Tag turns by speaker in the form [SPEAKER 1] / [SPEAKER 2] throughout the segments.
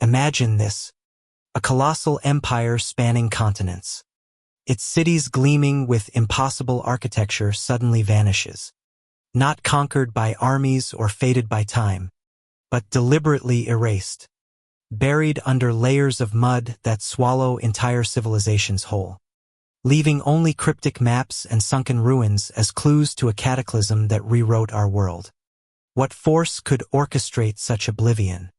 [SPEAKER 1] Imagine this: a colossal empire spanning continents. Its cities gleaming with impossible architecture suddenly vanishes. Not conquered by armies or fated by time, but deliberately erased, buried under layers of mud that swallow entire civilizations whole, leaving only cryptic maps and sunken ruins as clues to a cataclysm that rewrote our world. What force could orchestrate such oblivion?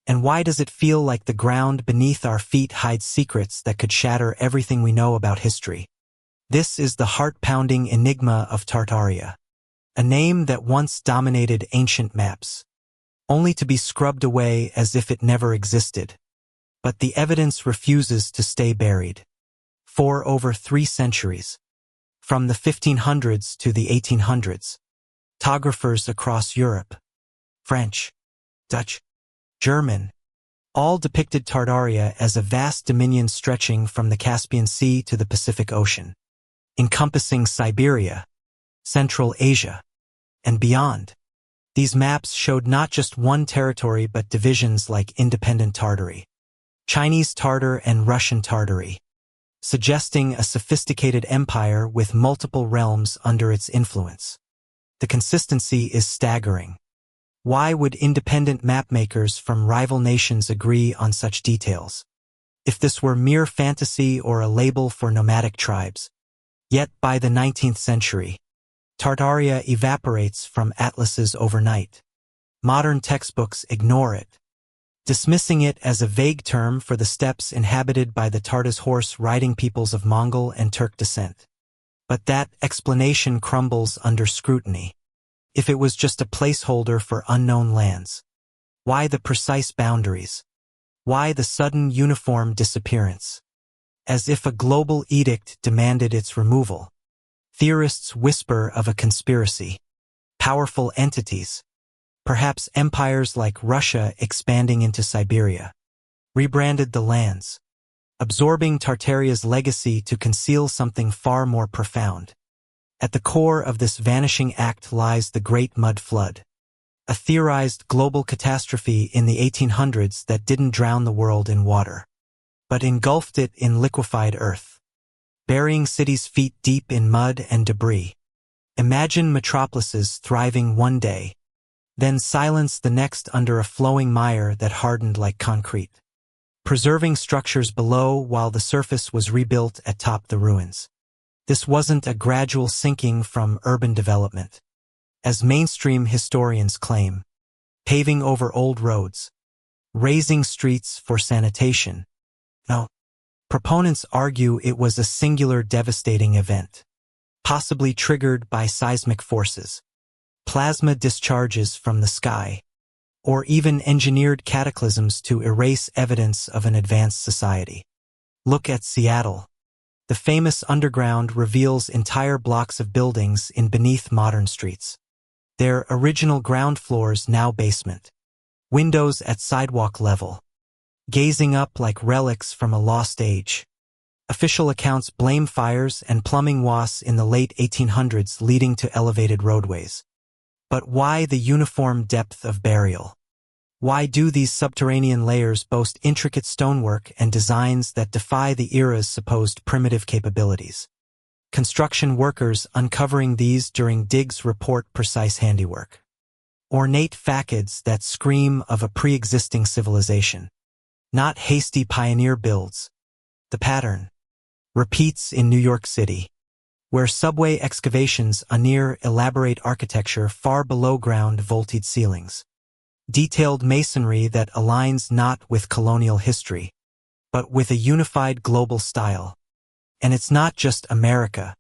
[SPEAKER 1] And why does it feel like the ground beneath our feet hides secrets that could shatter everything we know about history? This is the heart-pounding enigma of Tartaria, a name that once dominated ancient maps, only to be scrubbed away as if it never existed. But the evidence refuses to stay buried. For over 3 centuries, from the 1500s to the 1800s, cartographers across Europe, French, Dutch, German, all depicted Tartaria as a vast dominion stretching from the Caspian Sea to the Pacific Ocean, encompassing Siberia, Central Asia, and beyond. These maps showed not just one territory but divisions like independent Tartary, Chinese Tartar and Russian Tartary, suggesting a sophisticated empire with multiple realms under its influence. The consistency is staggering. Why would independent mapmakers from rival nations agree on such details, if this were mere fantasy or a label for nomadic tribes? Yet by the 19th century, Tartaria evaporates from atlases overnight. Modern textbooks ignore it, dismissing it as a vague term for the steppes inhabited by the Tartars horse-riding peoples of Mongol and Turk descent. But that explanation crumbles under scrutiny. If it was just a placeholder for unknown lands, why the precise boundaries? Why the sudden uniform disappearance? As if a global edict demanded its removal. Theorists whisper of a conspiracy. Powerful entities, perhaps empires like Russia expanding into Siberia, rebranded the lands, absorbing Tartaria's legacy to conceal something far more profound. At the core of this vanishing act lies the Great Mud Flood, a theorized global catastrophe in the 1800s that didn't drown the world in water, but engulfed it in liquefied earth, burying cities feet deep in mud and debris. Imagine metropolises thriving one day, then silence the next under a flowing mire that hardened like concrete, preserving structures below while the surface was rebuilt atop the ruins. This wasn't a gradual sinking from urban development, as mainstream historians claim, paving over old roads, raising streets for sanitation. No, proponents argue it was a singular devastating event, possibly triggered by seismic forces, plasma discharges from the sky, or even engineered cataclysms to erase evidence of an advanced society. Look at Seattle. The famous underground reveals entire blocks of buildings in beneath modern streets. Their original ground floors now basement. Windows at sidewalk level, gazing up like relics from a lost age. Official accounts blame fires and plumbing wasps in the late 1800s leading to elevated roadways. But why the uniform depth of burial? Why do these subterranean layers boast intricate stonework and designs that defy the era's supposed primitive capabilities? Construction workers uncovering these during digs report precise handiwork. Ornate facades that scream of a pre-existing civilization. Not hasty pioneer builds. The pattern repeats in New York City, where subway excavations unear elaborate architecture far below ground vaulted ceilings. Detailed masonry that aligns not with colonial history, but with a unified global style. And it's not just America.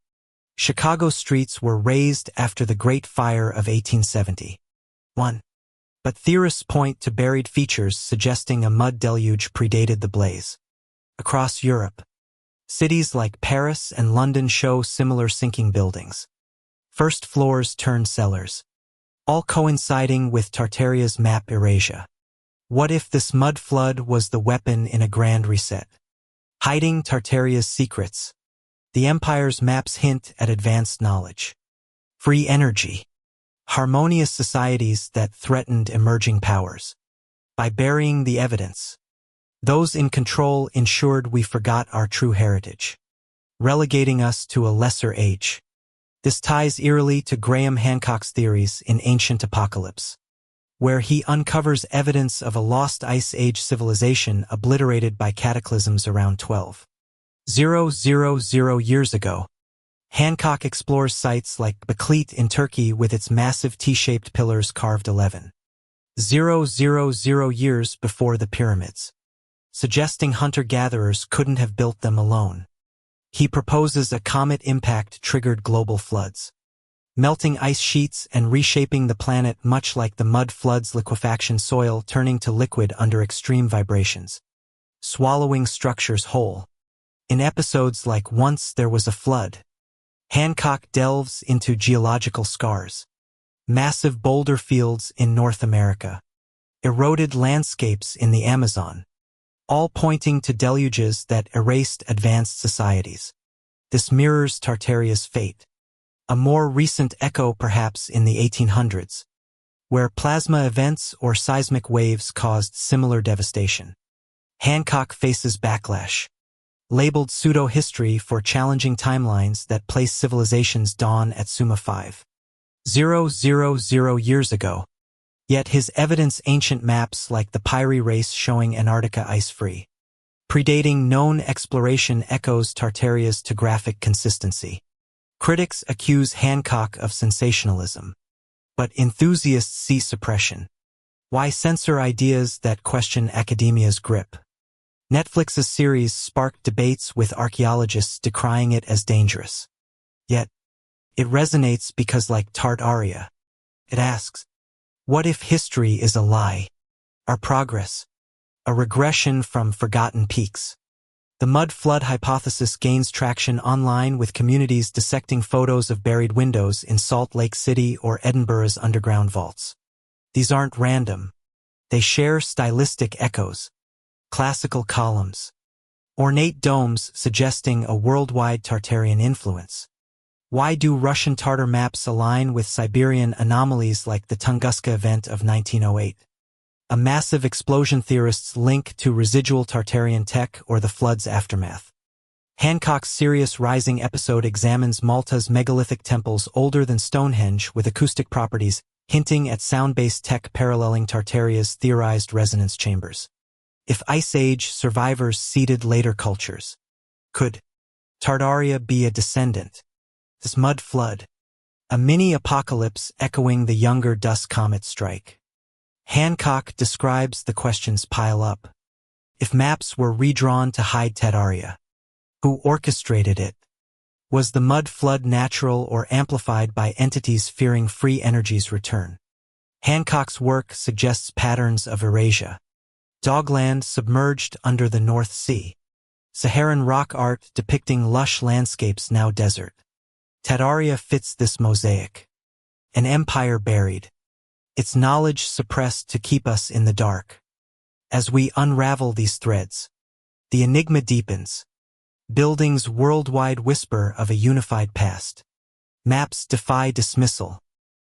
[SPEAKER 1] Chicago streets were razed after the Great Fire of 1871. But theorists point to buried features suggesting a mud deluge predated the blaze. Across Europe, cities like Paris and London show similar sinking buildings. First floors turned cellars, all coinciding with Tartaria's map erasure. What if this mud flood was the weapon in a grand reset? Hiding Tartaria's secrets. The empire's maps hint at advanced knowledge. Free energy. Harmonious societies that threatened emerging powers. By burying the evidence, Those in control ensured we forgot our true heritage, relegating us to a lesser age. This ties eerily to Graham Hancock's theories in Ancient Apocalypse, where he uncovers evidence of a lost Ice Age civilization obliterated by cataclysms around 12,000 years ago. Hancock explores sites like Baklit in Turkey with its massive T-shaped pillars carved 11,000 years before the pyramids, suggesting hunter-gatherers couldn't have built them alone. He proposes a comet impact triggered global floods, melting ice sheets and reshaping the planet much like the mud floods liquefaction soil turning to liquid under extreme vibrations, swallowing structures whole. In episodes like Once There Was a Flood, Hancock delves into geological scars, massive boulder fields in North America, eroded landscapes in the Amazon, all pointing to deluges that erased advanced societies. This mirrors Tartaria's fate, a more recent echo perhaps in the 1800s, where plasma events or seismic waves caused similar devastation. Hancock faces backlash, labeled pseudo-history for challenging timelines that place civilization's dawn at Summa 5,000 years ago. Yet his evidence ancient maps like the Pyrie race showing Antarctica ice-free, predating known exploration echoes Tartaria's topographic consistency. Critics accuse Hancock of sensationalism, but enthusiasts see suppression. Why censor ideas that question academia's grip? Netflix's series sparked debates with archaeologists decrying it as dangerous. Yet, it resonates because, like Tartaria, it asks, what if history is a lie? Our progress, a regression from forgotten peaks. The mud flood hypothesis gains traction online with communities dissecting photos of buried windows in Salt Lake City or Edinburgh's underground vaults. These aren't random. They share stylistic echoes, classical columns, ornate domes suggesting a worldwide Tartarian influence. Why do Russian Tartar maps align with Siberian anomalies like the Tunguska event of 1908? A massive explosion theorists link to residual Tartarian tech or the flood's aftermath. Hancock's Sirius Rising episode examines Malta's megalithic temples older than Stonehenge with acoustic properties, hinting at sound-based tech paralleling Tartaria's theorized resonance chambers. If Ice Age survivors seeded later cultures, could Tartaria be a descendant? This mud flood, a mini-apocalypse echoing the younger dust comet strike. Hancock describes the questions pile up. If maps were redrawn to hide Tartaria, who orchestrated it? Was the mud flood natural or amplified by entities fearing free energy's return? Hancock's work suggests patterns of erasure. Dogland submerged under the North Sea. Saharan rock art depicting lush landscapes now desert. Tartaria fits this mosaic. An empire buried, its knowledge suppressed to keep us in the dark. As we unravel these threads, the enigma deepens. Buildings worldwide whisper of a unified past. Maps defy dismissal,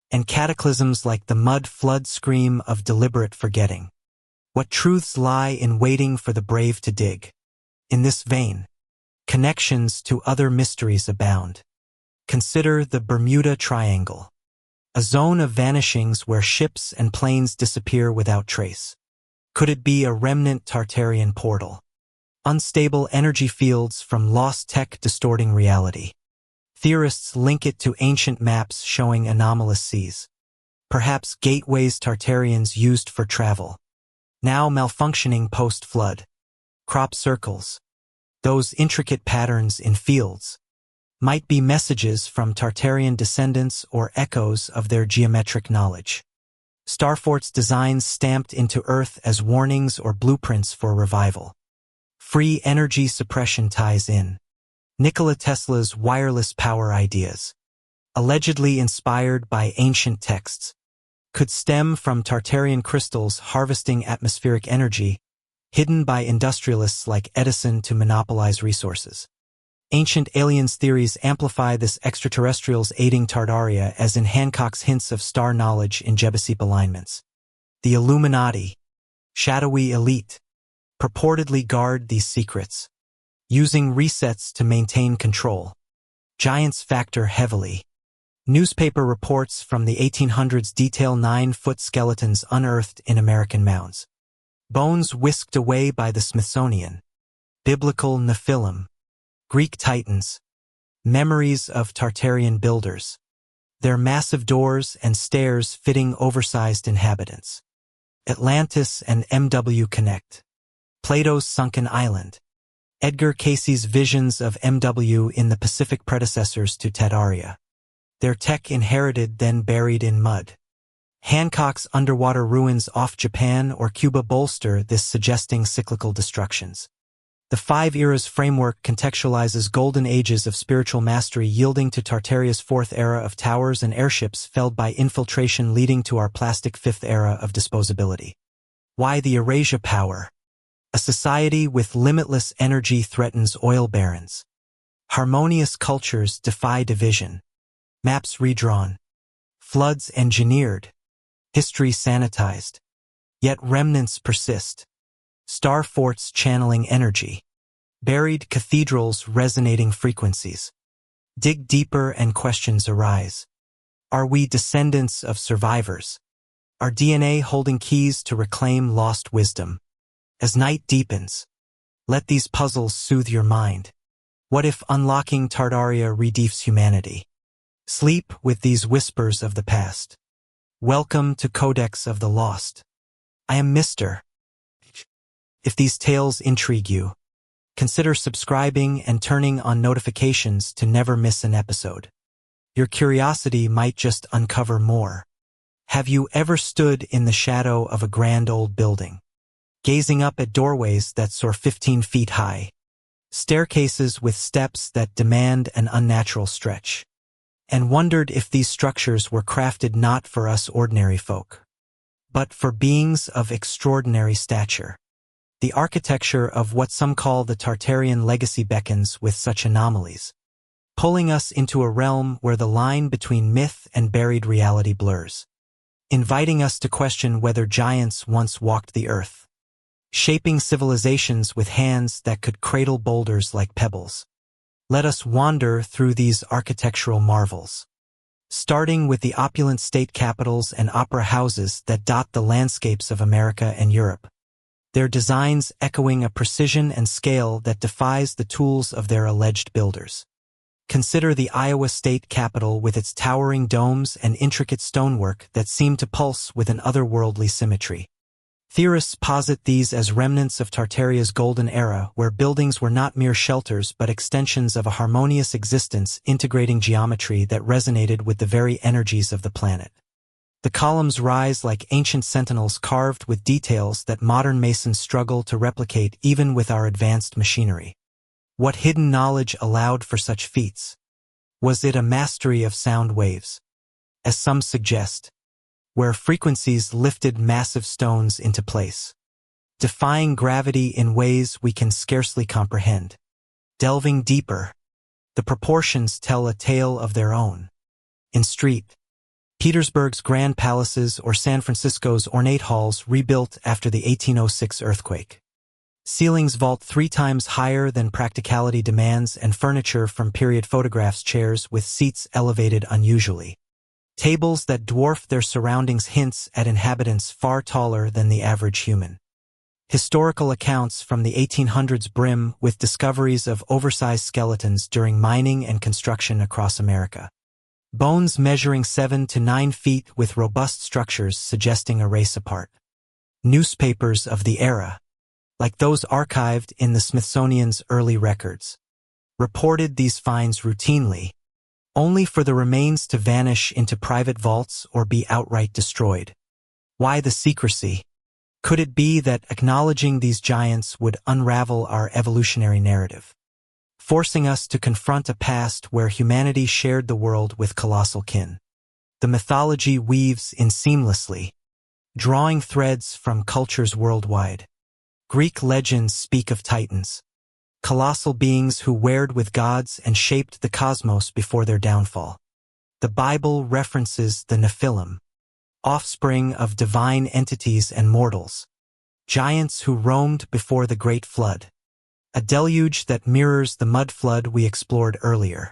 [SPEAKER 1] and cataclysms like the mud flood scream of deliberate forgetting. What truths lie in waiting for the brave to dig? In this vein, connections to other mysteries abound. Consider the Bermuda Triangle, a zone of vanishings where ships and planes disappear without trace. Could it be a remnant Tartarian portal? Unstable energy fields from lost tech distorting reality. Theorists link it to ancient maps showing anomalous seas. Perhaps gateways Tartarians used for travel, now malfunctioning post-flood. Crop circles, those intricate patterns in fields, might be messages from Tartarian descendants or echoes of their geometric knowledge. Starfort's designs stamped into Earth as warnings or blueprints for revival. Free energy suppression ties in. Nikola Tesla's wireless power ideas, allegedly inspired by ancient texts, could stem from Tartarian crystals harvesting atmospheric energy, hidden by industrialists like Edison to monopolize resources. Ancient aliens theories amplify this, extraterrestrials aiding Tartaria, as in Hancock's hints of star knowledge in Jebusip alignments. The Illuminati, shadowy elite, purportedly guard these secrets, using resets to maintain control. Giants factor heavily. Newspaper reports from the 1800s detail 9-foot skeletons unearthed in American mounds. Bones whisked away by the Smithsonian. Biblical Nephilim. Greek titans. Memories of Tartarian builders. Their massive doors and stairs fitting oversized inhabitants. Atlantis and MW Connect. Plato's Sunken Island. Edgar Cayce's visions of MW in the Pacific predecessors to Tartaria. Their tech inherited then buried in mud. Hancock's underwater ruins off Japan or Cuba bolster this, suggesting cyclical destructions. The Five Eras framework contextualizes golden ages of spiritual mastery yielding to Tartaria's fourth era of towers and airships felled by infiltration leading to our plastic fifth era of disposability. Why the Eurasia power? A society with limitless energy threatens oil barons. Harmonious cultures defy division. Maps redrawn. Floods engineered. History sanitized. Yet remnants persist. Star forts channeling energy. Buried cathedrals resonating frequencies. Dig deeper and questions arise. Are we descendants of survivors? Our DNA holding keys to reclaim lost wisdom? As night deepens, let these puzzles soothe your mind. What if unlocking Tartaria redeems humanity? Sleep with these whispers of the past. Welcome to Codex of the Lost. I am Mr. If these tales intrigue you, consider subscribing and turning on notifications to never miss an episode. Your curiosity might just uncover more. Have you ever stood in the shadow of a grand old building, gazing up at doorways that soar 15 feet high, staircases with steps that demand an unnatural stretch, and wondered if these structures were crafted not for us ordinary folk, but for beings of extraordinary stature? The architecture of what some call the Tartarian legacy beckons with such anomalies, pulling us into a realm where the line between myth and buried reality blurs, inviting us to question whether giants once walked the earth, shaping civilizations with hands that could cradle boulders like pebbles. Let us wander through these architectural marvels, starting with the opulent state capitals and opera houses that dot the landscapes of America and Europe, their designs echoing a precision and scale that defies the tools of their alleged builders. Consider the Iowa State Capitol with its towering domes and intricate stonework that seem to pulse with an otherworldly symmetry. Theorists posit these as remnants of Tartaria's golden era, where buildings were not mere shelters but extensions of a harmonious existence integrating geometry that resonated with the very energies of the planet. The columns rise like ancient sentinels carved with details that modern masons struggle to replicate even with our advanced machinery. What hidden knowledge allowed for such feats? Was it a mastery of sound waves, as some suggest, where frequencies lifted massive stones into place, defying gravity in ways we can scarcely comprehend? Delving deeper, the proportions tell a tale of their own. In St. Petersburg's grand palaces or San Francisco's ornate halls rebuilt after the 1806 earthquake. Ceilings vault 3 times higher than practicality demands and furniture from period photographs, chairs with seats elevated unusually. Tables that dwarf their surroundings hints at inhabitants far taller than the average human. Historical accounts from the 1800s brim with discoveries of oversized skeletons during mining and construction across America. Bones measuring 7 to 9 feet with robust structures suggesting a race apart. Newspapers of the era, like those archived in the Smithsonian's early records, reported these finds routinely, only for the remains to vanish into private vaults or be outright destroyed. Why the secrecy? Could it be that acknowledging these giants would unravel our evolutionary narrative, forcing us to confront a past where humanity shared the world with colossal kin? The mythology weaves in seamlessly, drawing threads from cultures worldwide. Greek legends speak of titans, colossal beings who warred with gods and shaped the cosmos before their downfall. The Bible references the Nephilim, offspring of divine entities and mortals, giants who roamed before the Great Flood. A deluge that mirrors the mud flood we explored earlier.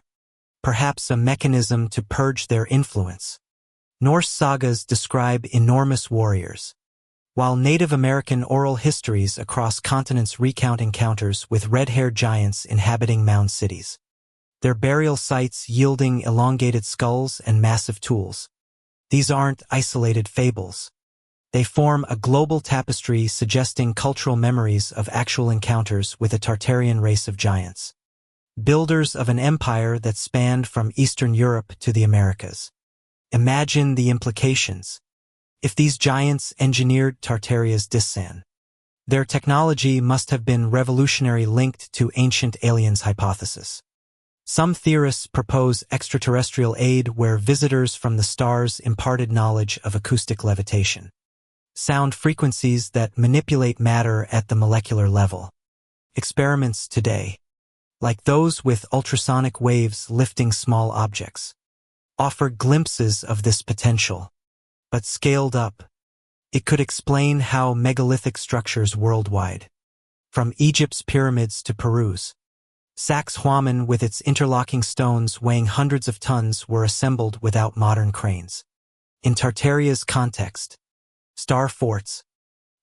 [SPEAKER 1] Perhaps a mechanism to purge their influence. Norse sagas describe enormous warriors, while Native American oral histories across continents recount encounters with red-haired giants inhabiting mound cities. Their burial sites yielding elongated skulls and massive tools. These aren't isolated fables. They form a global tapestry suggesting cultural memories of actual encounters with a Tartarian race of giants. Builders of an empire that spanned from Eastern Europe to the Americas. Imagine the implications. If these giants engineered Tartaria's Dissan, their technology must have been revolutionary, linked to ancient aliens hypothesis. Some theorists propose extraterrestrial aid where visitors from the stars imparted knowledge of acoustic levitation. Sound frequencies that manipulate matter at the molecular level. Experiments today, like those with ultrasonic waves lifting small objects, offer glimpses of this potential. But scaled up, it could explain how megalithic structures worldwide, from Egypt's pyramids to Peru's, Sacsayhuaman with its interlocking stones weighing hundreds of tons, were assembled without modern cranes. In Tartaria's context, star forts,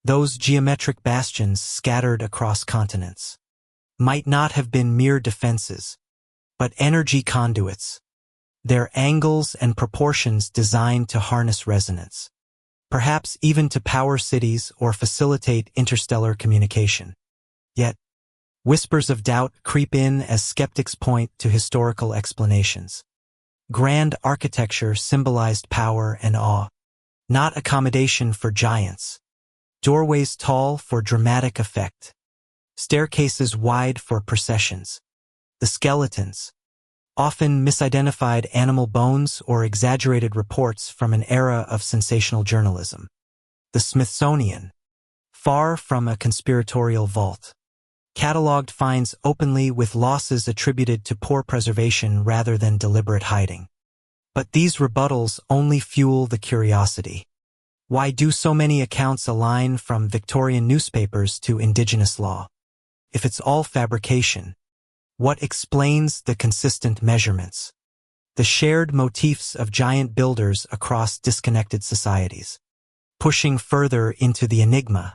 [SPEAKER 1] those geometric bastions scattered across continents, might not have been mere defenses, but energy conduits, their angles and proportions designed to harness resonance, perhaps even to power cities or facilitate interstellar communication. Yet, whispers of doubt creep in as skeptics point to historical explanations. Grand architecture symbolized power and awe, not accommodation for giants. Doorways tall for dramatic effect. Staircases wide for processions. The skeletons, often misidentified animal bones or exaggerated reports from an era of sensational journalism. The Smithsonian, far from a conspiratorial vault, cataloged finds openly with losses attributed to poor preservation rather than deliberate hiding. But these rebuttals only fuel the curiosity. Why do so many accounts align from Victorian newspapers to indigenous law? If it's all fabrication, what explains the consistent measurements? The shared motifs of giant builders across disconnected societies. Pushing further into the enigma,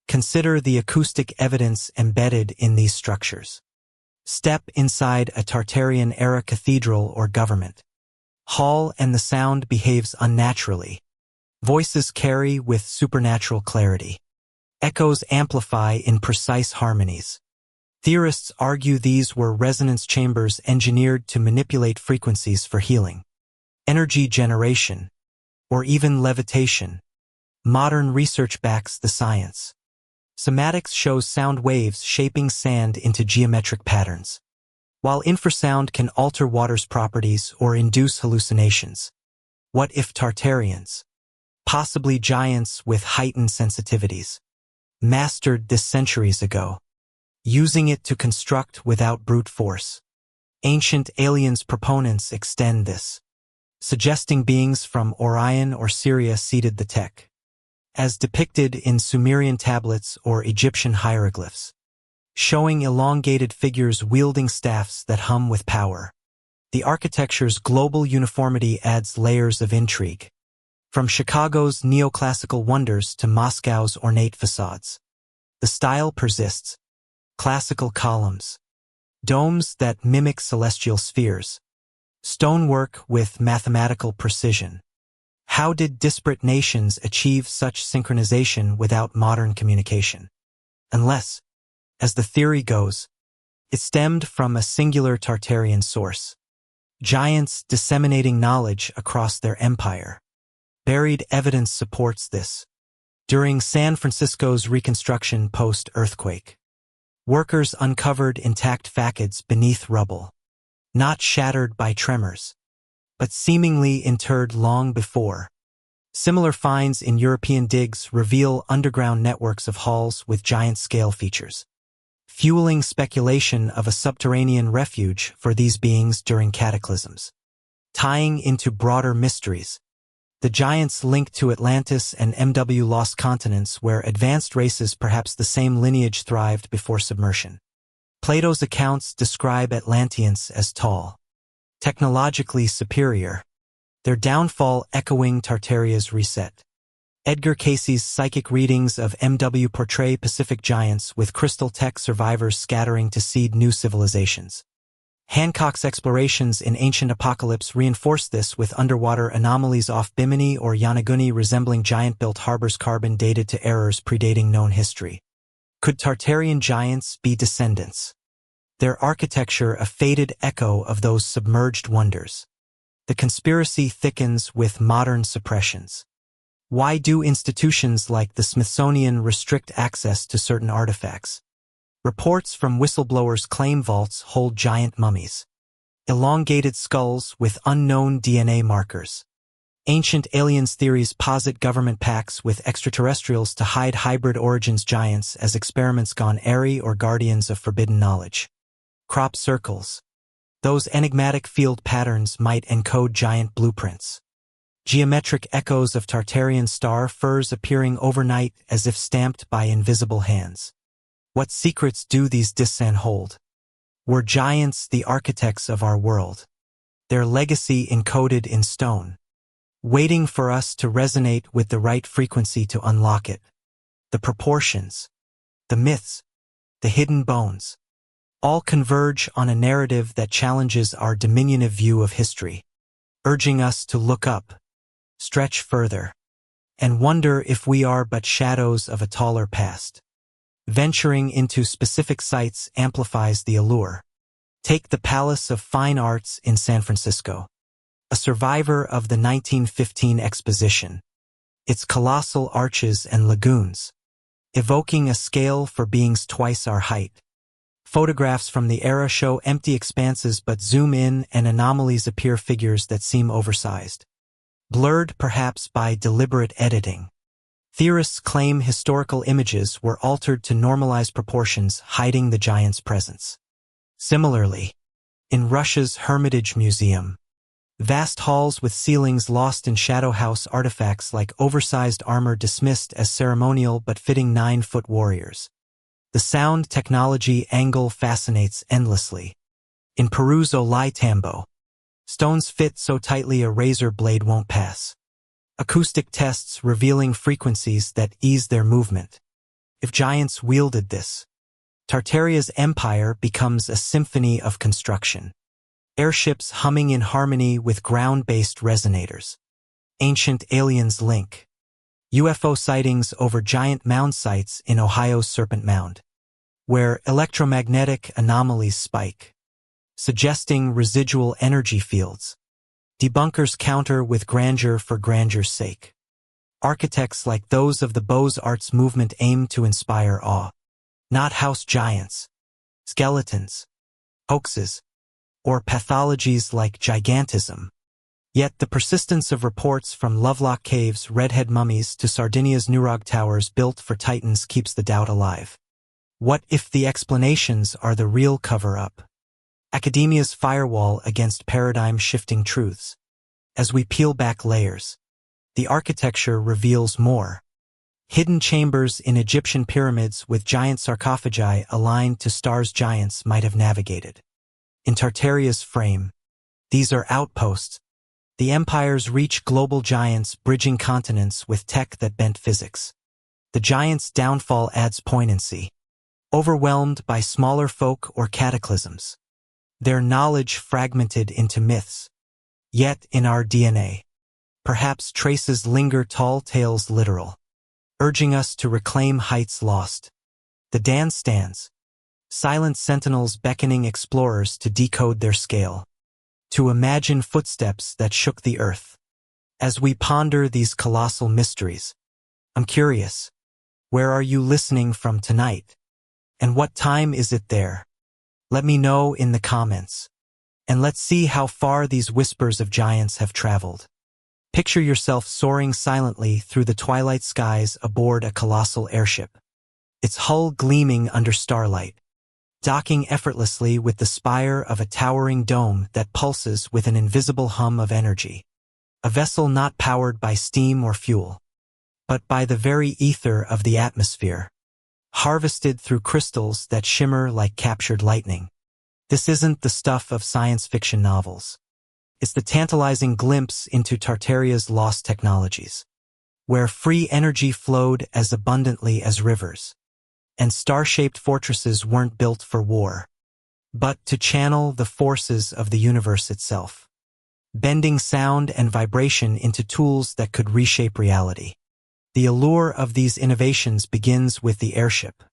[SPEAKER 1] consider the acoustic evidence embedded in these structures. Step inside a Tartarian-era cathedral or government hall and the sound behaves unnaturally. Voices carry with supernatural clarity. Echoes amplify in precise harmonies. Theorists argue these were resonance chambers engineered to manipulate frequencies for healing, energy generation, or even levitation. Modern research backs the science. Somatics shows sound waves shaping sand into geometric patterns, while infrasound can alter water's properties or induce hallucinations. What if Tartarians, possibly giants with heightened sensitivities, mastered this centuries ago, using it to construct without brute force? Ancient aliens proponents extend this, suggesting beings from Orion or Syria seeded the tech, as depicted in Sumerian tablets or Egyptian hieroglyphs, showing elongated figures wielding staffs that hum with power. The architecture's global uniformity adds layers of intrigue, from Chicago's neoclassical wonders to Moscow's ornate facades. The style persists. Classical columns, domes that mimic celestial spheres, stonework with mathematical precision. How did disparate nations achieve such synchronization without modern communication? Unless, as the theory goes, it stemmed from a singular Tartarian source. Giants disseminating knowledge across their empire. Buried evidence supports this. During San Francisco's reconstruction post-earthquake, workers uncovered intact facades beneath rubble, not shattered by tremors, but seemingly interred long before. Similar finds in European digs reveal underground networks of halls with giant-scale features, fueling speculation of a subterranean refuge for these beings during cataclysms. Tying into broader mysteries, The giants linked to Atlantis and MW lost continents where advanced races perhaps the same lineage thrived before submersion. Plato's accounts describe Atlanteans as tall, technologically superior, their downfall echoing Tartaria's reset. Edgar Cayce's psychic readings of MW portray Pacific giants with crystal tech survivors scattering to seed new civilizations. Hancock's explorations in Ancient Apocalypse reinforce this with underwater anomalies off Bimini or Yonaguni resembling giant-built harbors carbon-dated to errors predating known history. Could Tartarian giants be descendants? Their architecture a faded echo of those submerged wonders. The conspiracy thickens with modern suppressions. Why do institutions like the Smithsonian restrict access to certain artifacts? Reports from whistleblowers claim vaults hold giant mummies, elongated skulls with unknown DNA markers. Ancient aliens theories posit government pacts with extraterrestrials to hide hybrid origins giants as experiments gone airy or guardians of forbidden knowledge. Crop circles. Those enigmatic field patterns might encode giant blueprints. Geometric echoes of Tartarian star firs appearing overnight as if stamped by invisible hands. What secrets do these discs hold? Were giants the architects of our world? Their legacy encoded in stone, waiting for us to resonate with the right frequency to unlock it. The proportions, the myths, the hidden bones, all converge on a narrative that challenges our diminutive view of history, urging us to look up, stretch further, and wonder if we are but shadows of a taller past. Venturing into specific sites amplifies the allure. Take the Palace of Fine Arts in San Francisco, a survivor of the 1915 exposition. Its colossal arches and lagoons, evoking a scale for beings twice our height. Photographs from the era show empty expanses but zoom in and anomalies appear figures that seem oversized. Blurred perhaps by deliberate editing. Theorists claim historical images were altered to normalize proportions, hiding the giant's presence. Similarly, in Russia's Hermitage Museum, vast halls with ceilings lost in shadow house artifacts like oversized armor dismissed as ceremonial but fitting 9-foot warriors. The sound technology angle fascinates endlessly. In Peru's Ollantaytambo, stones fit so tightly a razor blade won't pass. Acoustic tests revealing frequencies that ease their movement. If giants wielded this, Tartaria's empire becomes a symphony of construction. Airships humming in harmony with ground-based resonators. Ancient aliens link. UFO sightings over giant mound sites in Ohio's Serpent Mound, where electromagnetic anomalies spike, suggesting residual energy fields. Debunkers counter with grandeur for grandure's sake. Architects like those of the Beaux-Arts movement aim to inspire awe. Not house giants, skeletons, hoaxes, or pathologies like gigantism. Yet the persistence of reports from Lovelock Cave's redhead mummies to Sardinia's Nurag towers built for titans keeps the doubt alive. What if the explanations are the real cover-up? Academia's firewall against paradigm-shifting truths. As we peel back layers, the architecture reveals more. Hidden chambers in Egyptian pyramids with giant sarcophagi aligned to stars giants might have navigated. In Tartaria's frame, these are outposts. The empire's reach global giants bridging continents with tech that bent physics. The giant's downfall adds poignancy. Overwhelmed by smaller folk or cataclysms. Their knowledge fragmented into myths. Yet in our DNA, perhaps traces linger tall tales literal, urging us to reclaim heights lost. The dance stands, silent sentinels beckoning explorers to decode their scale, to imagine footsteps that shook the earth. As we ponder these colossal mysteries, I'm curious, where are you listening from tonight? And what time is it there? Let me know in the comments. And let's see how far these whispers of giants have traveled. Picture yourself soaring silently through the twilight skies aboard a colossal airship. Its hull gleaming under starlight, docking effortlessly with the spire of a towering dome that pulses with an invisible hum of energy. a vessel not powered by steam or fuel, but by the very ether of the atmosphere, harvested through crystals that shimmer like captured lightning. This isn't the stuff of science fiction novels. It's the tantalizing glimpse into Tartaria's lost technologies, where free energy flowed as abundantly as rivers, and star-shaped fortresses weren't built for war, but to channel the forces of the universe itself, bending sound and vibration into tools that could reshape reality. The allure of these innovations begins with the airship.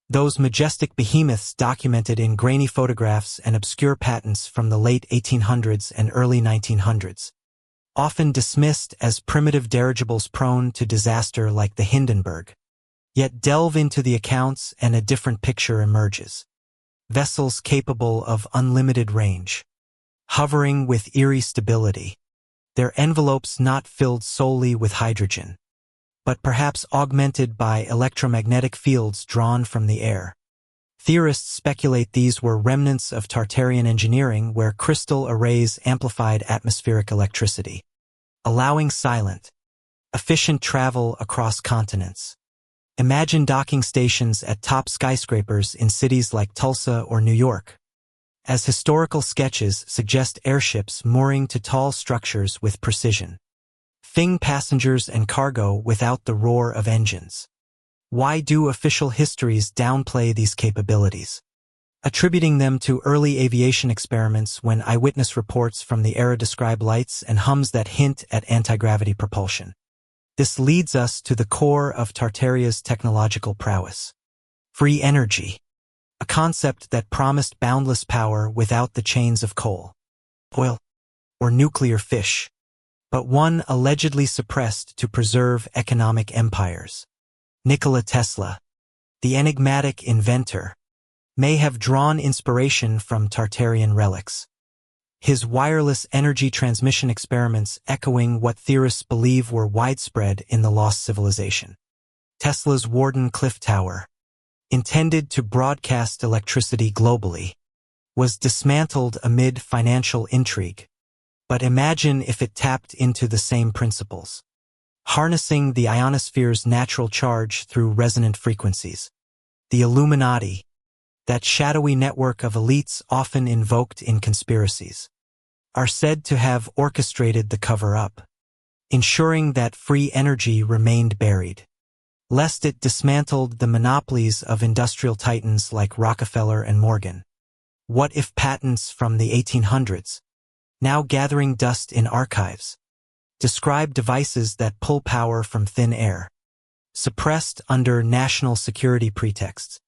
[SPEAKER 1] Those majestic behemoths documented in grainy photographs and obscure patents from the late 1800s and early 1900s, often dismissed as primitive dirigibles prone to disaster like the Hindenburg. Yet delve into the accounts and a different picture emerges. Vessels capable of unlimited range, hovering with eerie stability, their envelopes not filled solely with hydrogen, but perhaps augmented by electromagnetic fields drawn from the air. Theorists speculate these were remnants of Tartarian engineering where crystal arrays amplified atmospheric electricity, allowing silent, efficient travel across continents. Imagine docking stations at top skyscrapers in cities like Tulsa or New York, as historical sketches suggest airships mooring to tall structures with precision, fing passengers and cargo without the roar of engines. Why do official histories downplay these capabilities, attributing them to early aviation experiments when eyewitness reports from the era describe lights and hums that hint at anti-gravity propulsion? This leads us to the core of Tartaria's technological prowess. Free energy, a concept that promised boundless power without the chains of coal, oil, or nuclear fish, but one allegedly suppressed to preserve economic empires. Nikola Tesla, the enigmatic inventor, may have drawn inspiration from Tartarian relics, his wireless energy transmission experiments echoing what theorists believe were widespread in the lost civilization. Tesla's Warden Cliff Tower, intended to broadcast electricity globally, was dismantled amid financial intrigue. But imagine if it tapped into the same principles, harnessing the ionosphere's natural charge through resonant frequencies. The Illuminati, that shadowy network of elites often invoked in conspiracies, are said to have orchestrated the cover-up, ensuring that free energy remained buried, lest it dismantled the monopolies of industrial titans like Rockefeller and Morgan. What if patents from the 1800s, now gathering dust in archives, describe devices that pull power from thin air, suppressed under national security pretexts?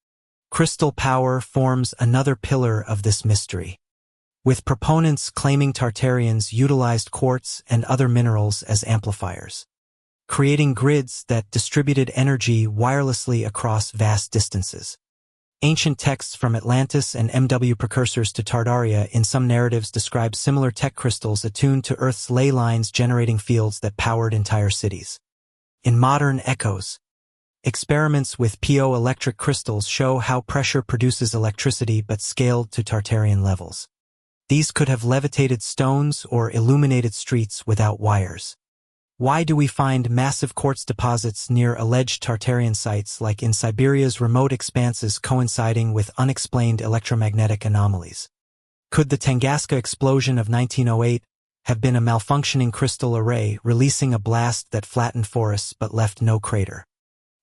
[SPEAKER 1] Crystal power forms another pillar of this mystery, with proponents claiming Tartarians utilized quartz and other minerals as amplifiers, creating grids that distributed energy wirelessly across vast distances. Ancient texts from Atlantis and MW precursors to Tartaria in some narratives describe similar tech crystals attuned to Earth's ley lines generating fields that powered entire cities. In modern echoes, experiments with piezoelectric crystals show how pressure produces electricity but scaled to Tartarian levels. These could have levitated stones or illuminated streets without wires. Why do we find massive quartz deposits near alleged Tartarian sites like in Siberia's remote expanses coinciding with unexplained electromagnetic anomalies? Could the Tunguska explosion of 1908 have been a malfunctioning crystal array releasing a blast that flattened forests but left no crater?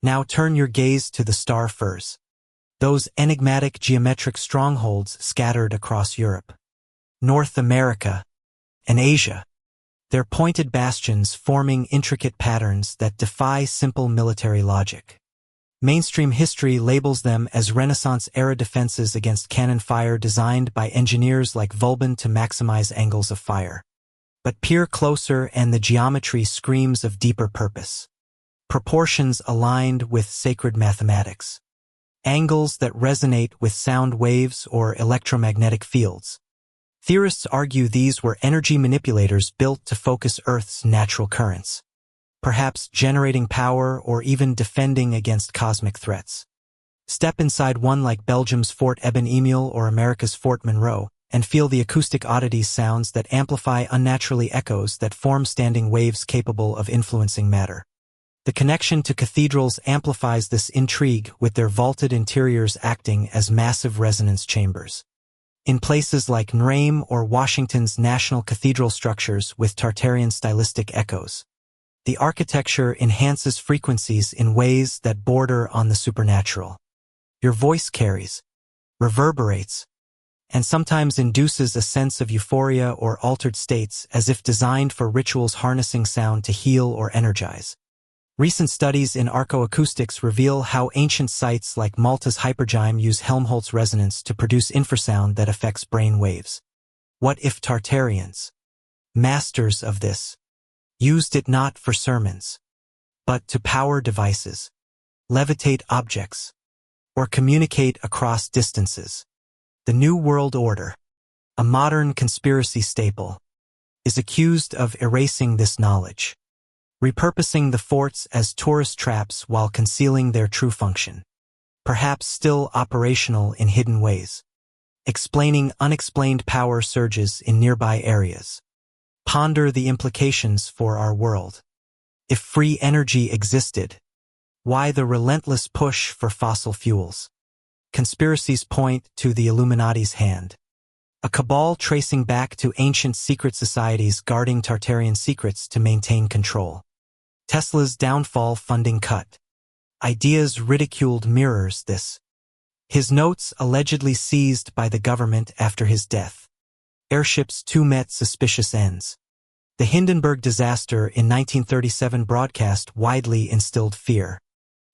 [SPEAKER 1] Now turn your gaze to the star firs, those enigmatic geometric strongholds scattered across Europe, North America, and Asia. Their pointed bastions forming intricate patterns that defy simple military logic. Mainstream history labels them as Renaissance-era defenses against cannon fire designed by engineers like Vauban to maximize angles of fire. But peer closer and the geometry screams of deeper purpose. Proportions aligned with sacred mathematics. Angles that resonate with sound waves or electromagnetic fields. Theorists argue these were energy manipulators built to focus Earth's natural currents, perhaps generating power or even defending against cosmic threats. Step inside one like Belgium's Fort Eben Emiel or America's Fort Monroe, and feel the acoustic oddities sounds that amplify unnaturally echoes that form standing waves capable of influencing matter. The connection to cathedrals amplifies this intrigue, with their vaulted interiors acting as massive resonance chambers. In places like Nrame or Washington's national cathedral structures with Tartarian stylistic echoes, the architecture enhances frequencies in ways that border on the supernatural. Your voice carries, reverberates, and sometimes induces a sense of euphoria or altered states, as if designed for rituals harnessing sound to heal or energize. Recent studies in archoacoustics reveal how ancient sites like Malta's hypergyme use Helmholtz resonance to produce infrasound that affects brain waves. What if Tartarians, masters of this, used it not for sermons, but to power devices, levitate objects, or communicate across distances? The New World Order, a modern conspiracy staple, is accused of erasing this knowledge, repurposing the forts as tourist traps while concealing their true function, perhaps still operational in hidden ways, explaining unexplained power surges in nearby areas. Ponder the implications for our world. If free energy existed, why the relentless push for fossil fuels? Conspiracies point to the Illuminati's hand, a cabal tracing back to ancient secret societies guarding Tartarian secrets to maintain control. Tesla's downfall funding cut. Ideas ridiculed mirrors this. His notes allegedly seized by the government after his death. Airships too met suspicious ends. The Hindenburg disaster in 1937 broadcast widely instilled fear,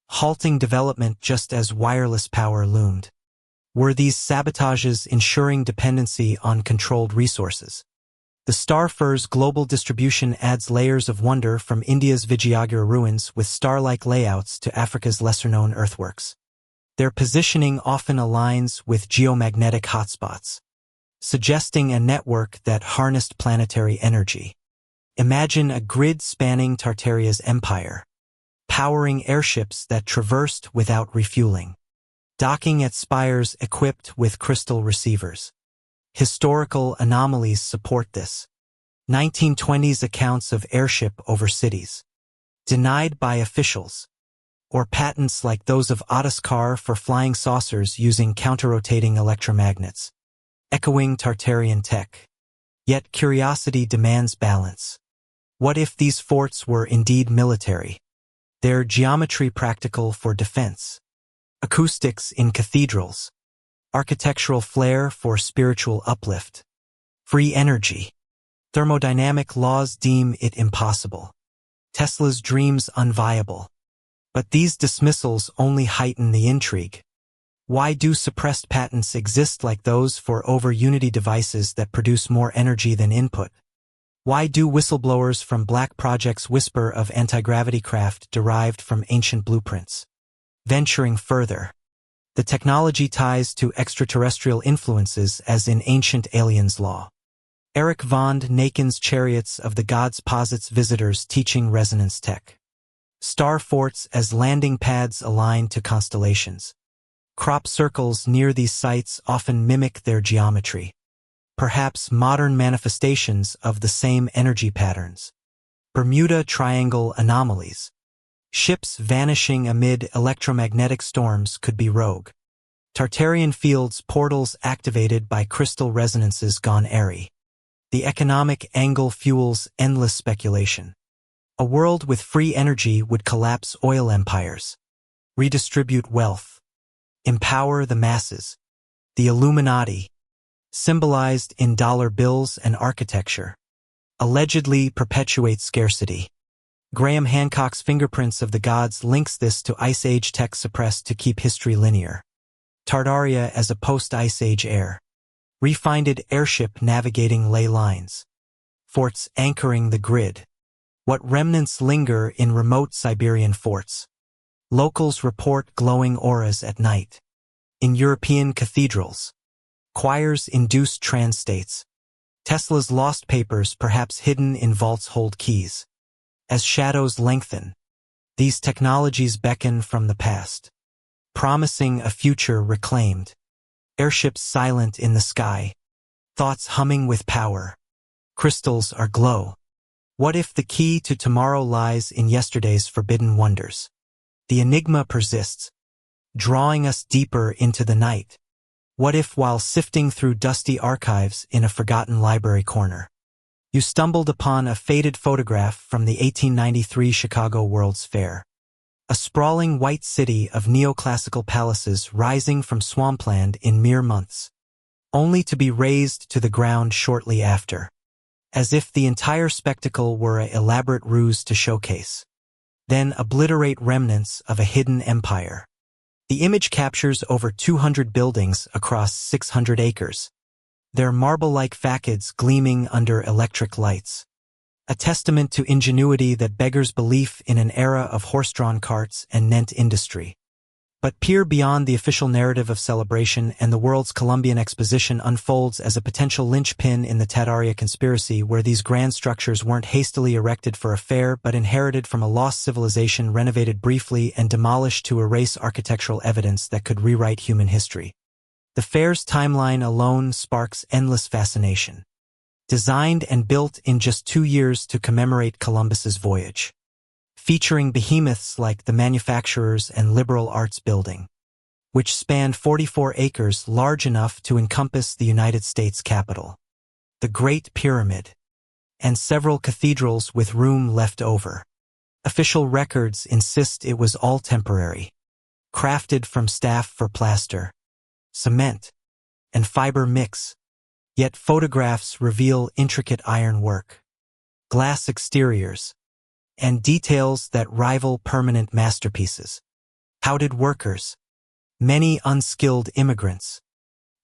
[SPEAKER 1] halting development just as wireless power loomed. Were these sabotages ensuring dependency on controlled resources? The Starfur's global distribution adds layers of wonder, from India's Vijayanagar ruins with star-like layouts to Africa's lesser-known earthworks. Their positioning often aligns with geomagnetic hotspots, suggesting a network that harnessed planetary energy. Imagine a grid spanning Tartaria's empire, powering airships that traversed without refueling, docking at spires equipped with crystal receivers. Historical anomalies support this. 1920s accounts of airship over cities, denied by officials, or patents like those of Ottoscar for flying saucers using counter-rotating electromagnets, echoing Tartarian tech. Yet curiosity demands balance. What if these forts were indeed military, their geometry practical for defense? Acoustics in cathedrals, architectural flair for spiritual uplift, free energy. Thermodynamic laws deem it impossible, Tesla's dreams unviable. But these dismissals only heighten the intrigue. Why do suppressed patents exist like those for over-unity devices that produce more energy than input? Why do whistleblowers from black projects whisper of anti-gravity craft derived from ancient blueprints? Venturing further, the technology ties to extraterrestrial influences as in Ancient Aliens Law. Eric von Naken's Chariots of the Gods posits visitors teaching resonance tech. Star forts as landing pads aligned to constellations. Crop circles near these sites often mimic their geometry, perhaps modern manifestations of the same energy patterns. Bermuda Triangle anomalies. Ships vanishing amid electromagnetic storms could be rogue. Tartarian fields portals activated by crystal resonances gone airy. The economic angle fuels endless speculation. A world with free energy would collapse oil empires, redistribute wealth, empower the masses. The Illuminati, symbolized in dollar bills and architecture, allegedly perpetuates scarcity. Graham Hancock's Fingerprints of the Gods links this to Ice Age tech suppressed to keep history linear. Tartaria as a post-Ice Age heir. Refined airship navigating ley lines. Forts anchoring the grid. What remnants linger in remote Siberian forts? Locals report glowing auras at night. In European cathedrals, choirs induce trance states. Tesla's lost papers perhaps hidden in vaults hold keys. As shadows lengthen, these technologies beckon from the past, promising a future reclaimed. Airships silent in the sky, thoughts humming with power. Crystals are glow. What if the key to tomorrow lies in yesterday's forbidden wonders? The enigma persists, drawing us deeper into the night. What if, while sifting through dusty archives in a forgotten library corner, you stumbled upon a faded photograph from the 1893 Chicago World's Fair? A sprawling white city of neoclassical palaces rising from swampland in mere months, only to be razed to the ground shortly after, as if the entire spectacle were an elaborate ruse to showcase, then obliterate remnants of a hidden empire. The image captures over 200 buildings across 600 acres, their marble-like facades gleaming under electric lights. A testament to ingenuity that beggars belief in an era of horse-drawn carts and Nent industry. But peer beyond the official narrative of celebration, and the world's Columbian Exposition unfolds as a potential linchpin in the Tartaria conspiracy, where these grand structures weren't hastily erected for a fair but inherited from a lost civilization, renovated briefly and demolished to erase architectural evidence that could rewrite human history. The fair's timeline alone sparks endless fascination. Designed and built in just 2 years to commemorate Columbus's voyage, featuring behemoths like the Manufacturers and Liberal Arts Building, which spanned 44 acres, large enough to encompass the United States Capitol, the Great Pyramid, and several cathedrals with room left over. Official records insist it was all temporary, crafted from staff for plaster, cement, and fiber mix. Yet photographs reveal intricate ironwork, glass exteriors, and details that rival permanent masterpieces. How did workers, many unskilled immigrants,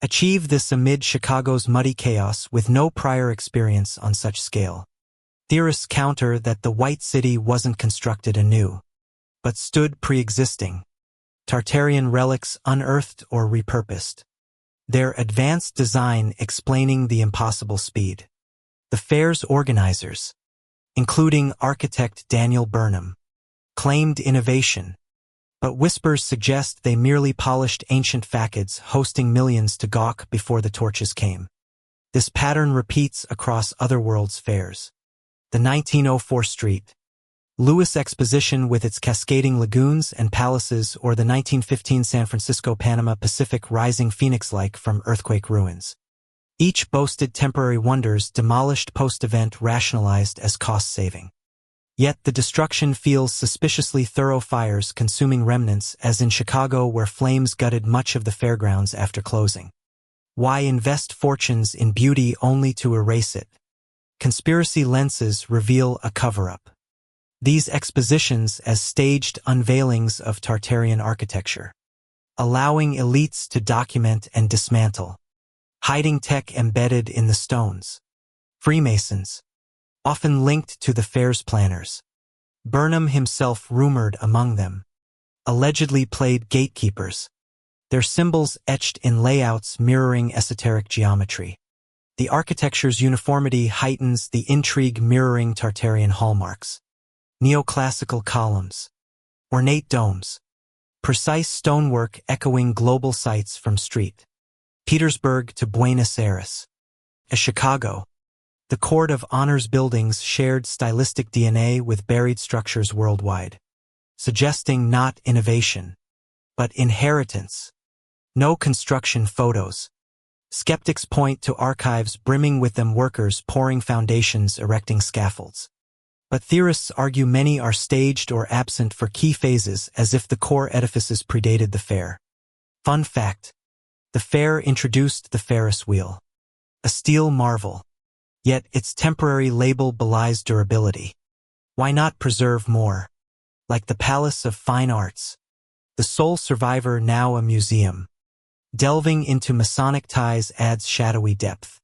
[SPEAKER 1] achieve this amid Chicago's muddy chaos with no prior experience on such scale? Theorists counter that the White City wasn't constructed anew, but stood pre-existing, Tartarian relics unearthed or repurposed, their advanced design explaining the impossible speed. The fair's organizers, including architect Daniel Burnham, claimed innovation, but whispers suggest they merely polished ancient facades, hosting millions to gawk before the torches came. This pattern repeats across other world's fairs. The 1904 St. Louis Exposition with its cascading lagoons and palaces, or the 1915 San Francisco Panama Pacific rising phoenix-like from earthquake ruins. Each boasted temporary wonders, demolished post-event, rationalized as cost-saving. Yet the destruction feels suspiciously thorough, fires consuming remnants, as in Chicago, where flames gutted much of the fairgrounds after closing. Why invest fortunes in beauty only to erase it? Conspiracy lenses reveal a cover-up. These expositions as staged unveilings of Tartarian architecture, allowing elites to document and dismantle, hiding tech embedded in the stones. Freemasons, often linked to the fair's planners. Burnham himself rumored among them, allegedly played gatekeepers, their symbols etched in layouts mirroring esoteric geometry. The architecture's uniformity heightens the intrigue, mirroring Tartarian hallmarks. Neoclassical columns, ornate domes, precise stonework echoing global sites from St. Petersburg to Buenos Aires. As Chicago, the Court of Honors buildings shared stylistic DNA with buried structures worldwide, suggesting not innovation, but inheritance. No construction photos. Skeptics point to archives brimming with them, workers pouring foundations, erecting scaffolds. But theorists argue many are staged or absent for key phases, as if the core edifices predated the fair. Fun fact: the fair introduced the Ferris wheel, a steel marvel, yet its temporary label belies durability. Why not preserve more? Like the Palace of Fine Arts, the sole survivor, now a museum. Delving into Masonic ties adds shadowy depth.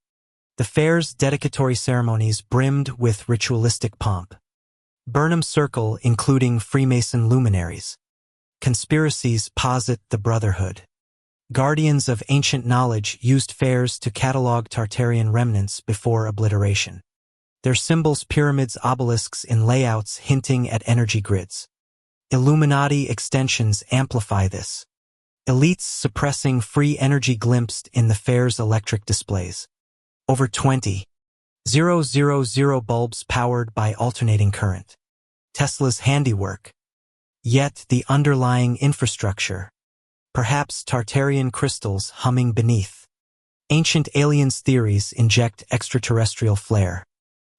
[SPEAKER 1] The fair's dedicatory ceremonies brimmed with ritualistic pomp. Burnham Circle, including Freemason luminaries. Conspiracies posit the Brotherhood. Guardians of ancient knowledge used fairs to catalog Tartarian remnants before obliteration. Their symbols, pyramids, obelisks in layouts hinting at energy grids. Illuminati extensions amplify this. Elites suppressing free energy glimpsed in the fair's electric displays. Over 20,000 bulbs powered by alternating current. Tesla's handiwork. Yet the underlying infrastructure. Perhaps Tartarian crystals humming beneath. Ancient aliens theories inject extraterrestrial flair.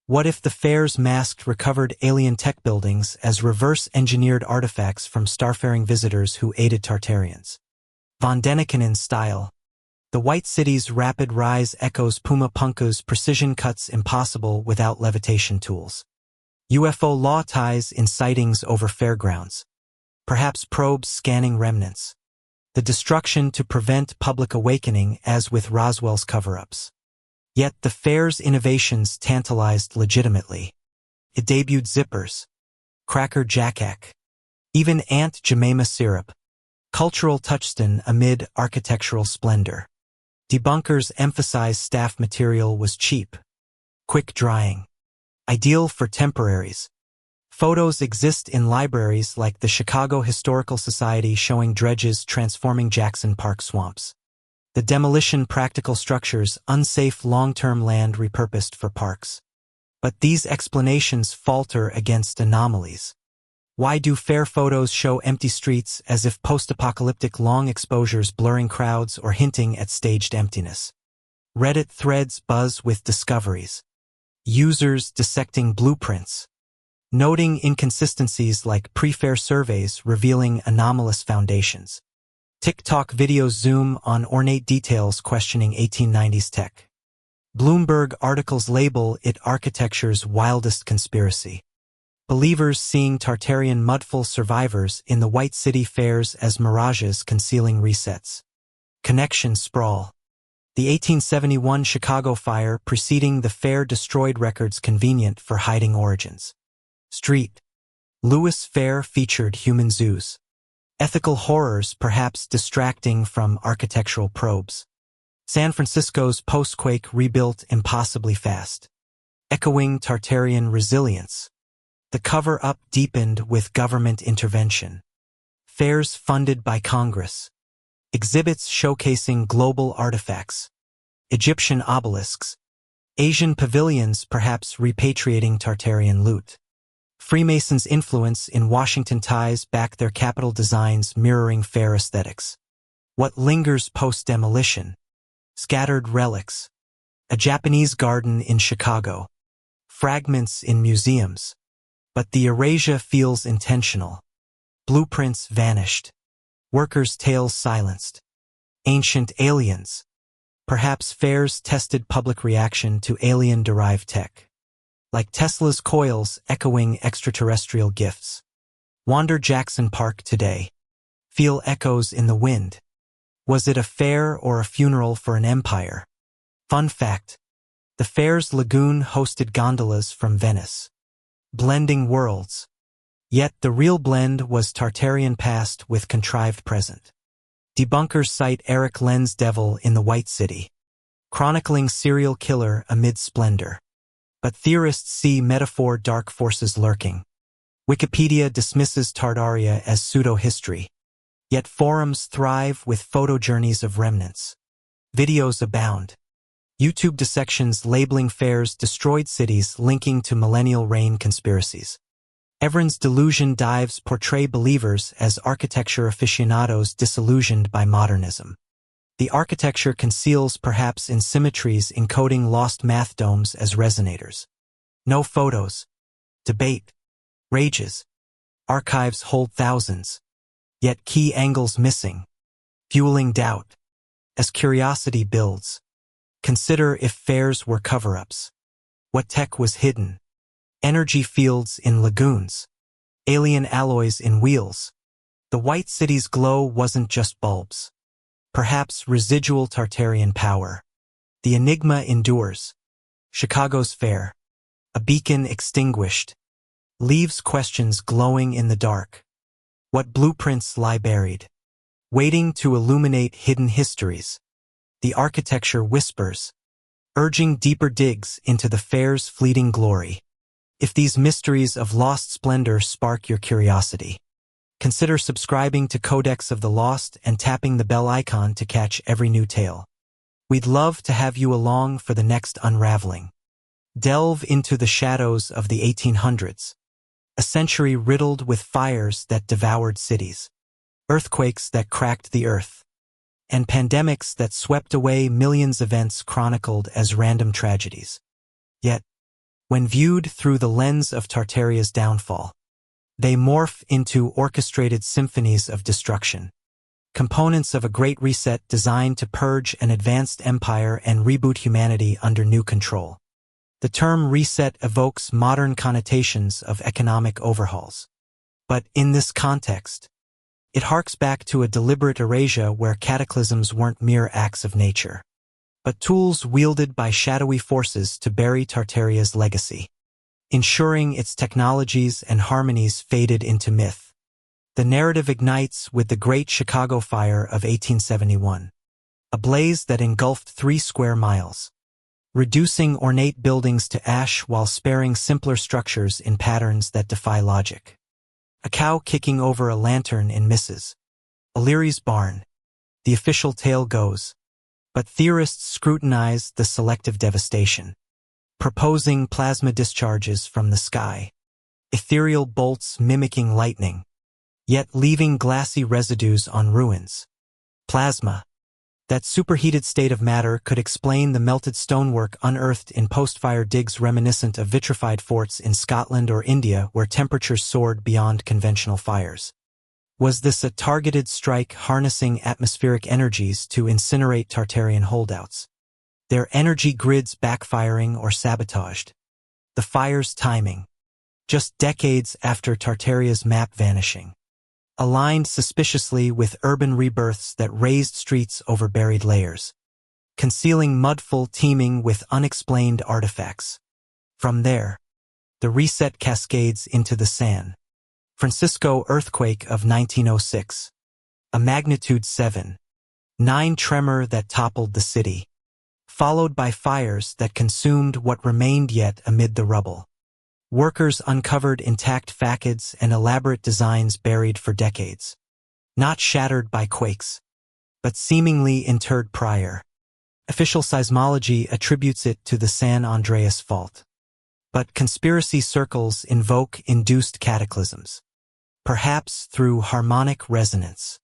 [SPEAKER 1] What if the fairs masked recovered alien tech buildings as reverse-engineered artifacts from starfaring visitors who aided Tartarians? Von Däniken style. The White City's rapid rise echoes Puma Punka's precision cuts impossible without levitation tools. UFO law ties in sightings over fairgrounds. Perhaps probes scanning remnants. The destruction to prevent public awakening as with Roswell's cover-ups. Yet the fair's innovations tantalized legitimately. It debuted zippers, Cracker Jackhack, even Aunt Jemima syrup, cultural touchstone amid architectural splendor. Debunkers emphasized staff material was cheap, quick drying, ideal for temporaries. Photos exist in libraries like the Chicago Historical Society showing dredges transforming Jackson Park swamps. The demolition practical structures unsafe long-term land repurposed for parks. But these explanations falter against anomalies. Why do fair photos show empty streets as if post-apocalyptic long exposures blurring crowds or hinting at staged emptiness? Reddit threads buzz with discoveries. Users dissecting blueprints. Noting inconsistencies like pre-fair surveys revealing anomalous foundations. TikTok videos zoom on ornate details questioning 1890s tech. Bloomberg articles label it architecture's wildest conspiracy. Believers seeing Tartarian mudfall survivors in the White City fairs as mirages concealing resets. Connection sprawl. The 1871 Chicago fire preceding the fair destroyed records convenient for hiding origins. Street. Lewis Fair featured human zoos. Ethical horrors perhaps distracting from architectural probes. San Francisco's post-quake rebuilt impossibly fast. Echoing Tartarian resilience. The cover-up deepened with government intervention. Fairs funded by Congress. Exhibits showcasing global artifacts. Egyptian obelisks. Asian pavilions perhaps repatriating Tartarian loot. Freemasons' influence in Washington ties back their Capitol designs mirroring fair aesthetics. What lingers post-demolition? Scattered relics. A Japanese garden in Chicago. Fragments in museums. But the erasure feels intentional. Blueprints vanished. Workers' tales silenced. Ancient aliens. Perhaps fairs tested public reaction to alien-derived tech. Like Tesla's coils echoing extraterrestrial gifts. Wander Jackson Park today. Feel echoes in the wind. Was it a fair or a funeral for an empire? Fun fact. The fair's lagoon hosted gondolas from Venice. Blending worlds. Yet the real blend was Tartarian past with contrived present. Debunkers cite Eric Len's Devil in the White City. Chronicling serial killer amid splendor. But theorists see metaphor dark forces lurking. Wikipedia dismisses Tartaria as pseudo-history. Yet forums thrive with photojourneys of remnants. Videos abound. YouTube dissections labeling fairs destroyed cities linking to millennial reign conspiracies. Evren's delusion dives portray believers as architecture aficionados disillusioned by modernism. The architecture conceals perhaps in symmetries encoding lost math domes as resonators. No photos. Debate. Rages. Archives hold thousands. Yet key angles missing. Fueling doubt. As curiosity builds. Consider if fairs were cover-ups. What tech was hidden? Energy fields in lagoons. Alien alloys in wheels. The White City's glow wasn't just bulbs. Perhaps residual Tartarian power. The enigma endures. Chicago's fair. A beacon extinguished. Leaves questions glowing in the dark. What blueprints lie buried? Waiting to illuminate hidden histories. The architecture whispers. Urging deeper digs into the fair's fleeting glory. If these mysteries of lost splendor spark your curiosity, consider subscribing to Codex of the Lost and tapping the bell icon to catch every new tale. We'd love to have you along for the next unraveling. Delve into the shadows of the 1800s, a century riddled with fires that devoured cities, earthquakes that cracked the earth, and pandemics that swept away millions of events chronicled as random tragedies. Yet, when viewed through the lens of Tartaria's downfall, they morph into orchestrated symphonies of destruction, components of a great reset designed to purge an advanced empire and reboot humanity under new control. The term reset evokes modern connotations of economic overhauls. But in this context, it harks back to a deliberate erasure where cataclysms weren't mere acts of nature, but tools wielded by shadowy forces to bury Tartaria's legacy, ensuring its technologies and harmonies faded into myth. The narrative ignites with the Great Chicago Fire of 1871, a blaze that engulfed 3 square miles, reducing ornate buildings to ash while sparing simpler structures in patterns that defy logic. A cow kicking over a lantern in Mrs. O'Leary's barn, the official tale goes, but theorists scrutinize the selective devastation, proposing plasma discharges from the sky, ethereal bolts mimicking lightning, yet leaving glassy residues on ruins. Plasma, that superheated state of matter, could explain the melted stonework unearthed in post-fire digs reminiscent of vitrified forts in Scotland or India where temperatures soared beyond conventional fires. Was this a targeted strike harnessing atmospheric energies to incinerate Tartarian holdouts? Their energy grids backfiring or sabotaged? The fire's timing, just decades after Tartaria's map vanishing, aligned suspiciously with urban rebirths that raised streets over buried layers, concealing mudfall teeming with unexplained artifacts. From there, the reset cascades into the San Francisco earthquake of 1906, a magnitude 7.9 tremor that toppled the city, followed by fires that consumed what remained yet amid the rubble. Workers uncovered intact facades and elaborate designs buried for decades, not shattered by quakes, but seemingly interred prior. Official seismology attributes it to the San Andreas Fault, but conspiracy circles invoke induced cataclysms, perhaps through harmonic resonance,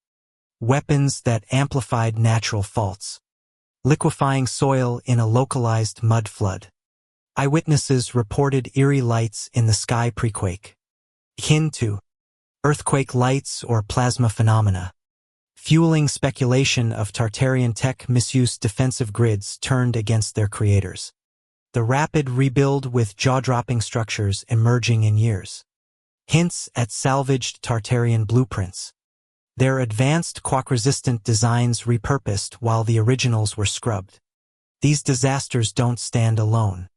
[SPEAKER 1] weapons that amplified natural faults, liquefying soil in a localized mud flood. Eyewitnesses reported eerie lights in the sky pre-quake, akin to earthquake lights or plasma phenomena, fueling speculation of Tartarian tech misuse defensive grids turned against their creators. The rapid rebuild with jaw-dropping structures emerging in years. Hints at salvaged Tartarian blueprints, their advanced quake-resistant designs repurposed while the originals were scrubbed. These disasters don't stand alone.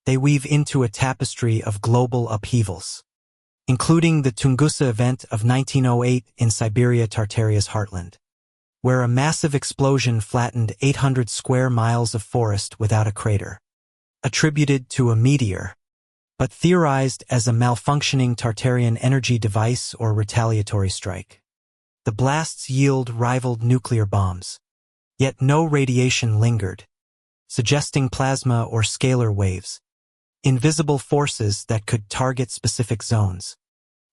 [SPEAKER 1] They weave into a tapestry of global upheavals, including the Tunguska event of 1908 in Siberia, Tartaria's heartland, where a massive explosion flattened 800 square miles of forest without a crater, attributed to a meteor, but theorized as a malfunctioning Tartarian energy device or retaliatory strike. The blast's yield rivaled nuclear bombs, yet no radiation lingered, suggesting plasma or scalar waves, invisible forces that could target specific zones.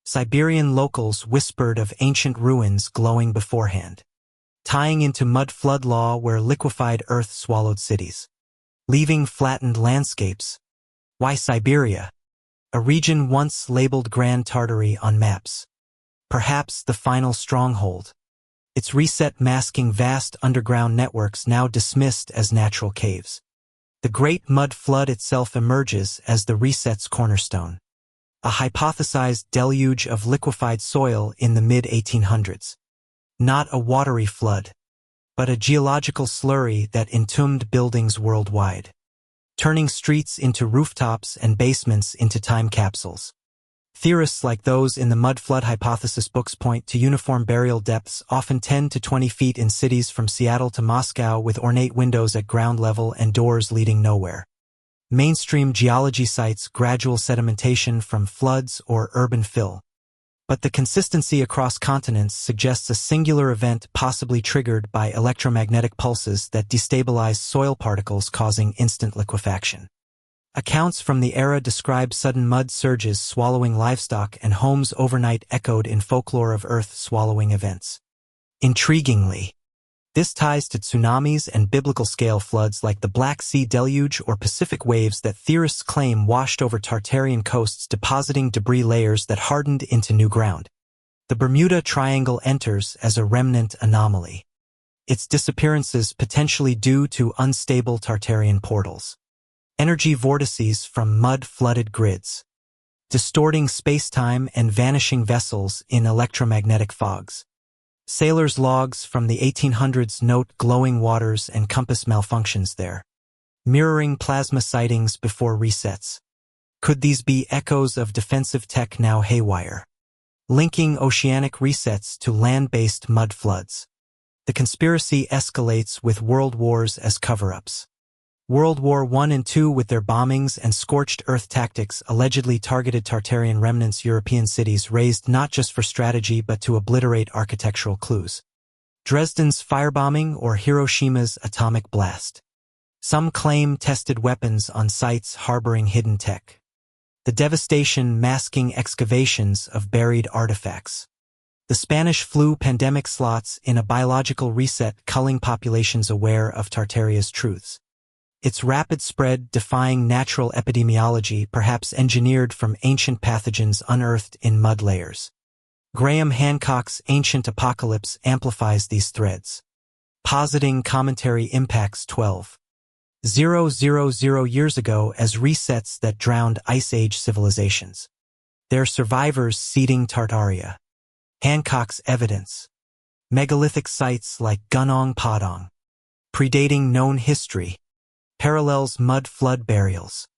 [SPEAKER 1] Siberian locals whispered of ancient ruins glowing beforehand, tying into mud flood law where liquefied earth swallowed cities, leaving flattened landscapes. Why Siberia? A region once labeled Grand Tartary on maps, perhaps the final stronghold. Its reset masking vast underground networks now dismissed as natural caves. The Great Mud Flood itself emerges as the reset's cornerstone, a hypothesized deluge of liquefied soil in the mid-1800s. Not a watery flood, but a geological slurry that entombed buildings worldwide, turning streets into rooftops and basements into time capsules. Theorists like those in the mud flood hypothesis books point to uniform burial depths, often 10 to 20 feet in cities from Seattle to Moscow, with ornate windows at ground level and doors leading nowhere. Mainstream geology cites gradual sedimentation from floods or urban fill, But the consistency across continents suggests a singular event possibly triggered by electromagnetic pulses that destabilize soil particles causing instant liquefaction. Accounts from the era describe sudden mud surges swallowing livestock and homes overnight, echoed in folklore of earth-swallowing events. Intriguingly, this ties to tsunamis and biblical-scale floods like the Black Sea deluge or Pacific waves that theorists claim washed over Tartarian coasts, depositing debris layers that hardened into new ground. The Bermuda Triangle enters as a remnant anomaly, its disappearances potentially due to unstable Tartarian portals. Energy vortices from mud-flooded grids, distorting space-time and vanishing vessels in electromagnetic fogs. Sailors' logs from the 1800s note glowing waters and compass malfunctions there, mirroring plasma sightings before resets. Could these be echoes of defensive tech now haywire, linking oceanic resets to land-based mud floods? The conspiracy escalates with world wars as cover-ups. World War I and II, with their bombings and scorched earth tactics, allegedly targeted Tartarian remnants. European cities razed not just for strategy but to obliterate architectural clues. Dresden's firebombing or Hiroshima's atomic blast. Some claim tested weapons on sites harboring hidden tech. The devastation masking excavations of buried artifacts. The Spanish flu pandemic slots in a biological reset, culling populations aware of Tartaria's truths. Its rapid spread defying natural epidemiology, perhaps engineered from ancient pathogens unearthed in mud layers. Graham Hancock's Ancient Apocalypse amplifies these threads, positing commentary impacts 12,000 years ago as resets that drowned Ice Age civilizations. Their survivors seeding Tartaria. Hancock's evidence. Megalithic sites like Gunung Padang, predating known history, parallels mud flood burials,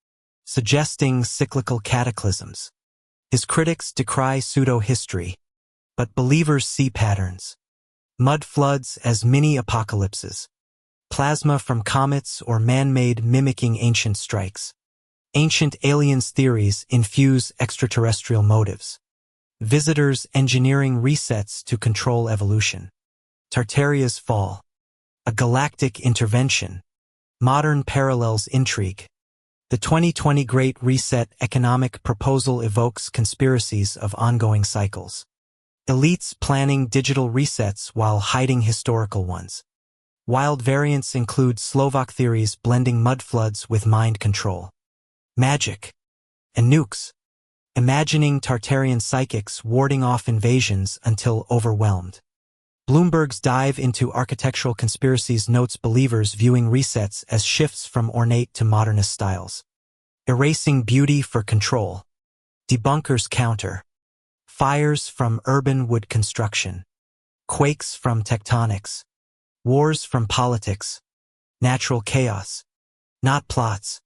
[SPEAKER 1] suggesting cyclical cataclysms. His critics decry pseudo-history, but believers see patterns. Mud floods as mini-apocalypses. Plasma from comets or man-made mimicking ancient strikes. Ancient aliens theories infuse extraterrestrial motives. Visitors engineering resets to control evolution. Tartaria's fall. A galactic intervention. Modern parallels intrigue. The 2020 Great Reset economic proposal evokes conspiracies of ongoing cycles. Elites planning digital resets while hiding historical ones. Wild variants include Slovak theories blending mudfloods with mind control. Magic. And nukes. Imagining Tartarian psychics warding off invasions until overwhelmed. Bloomberg's dive into architectural conspiracies notes believers viewing resets as shifts from ornate to modernist styles. Erasing beauty for control. Debunkers counter. Fires from urban wood construction. Quakes from tectonics. Wars from politics. Natural chaos. Not plots.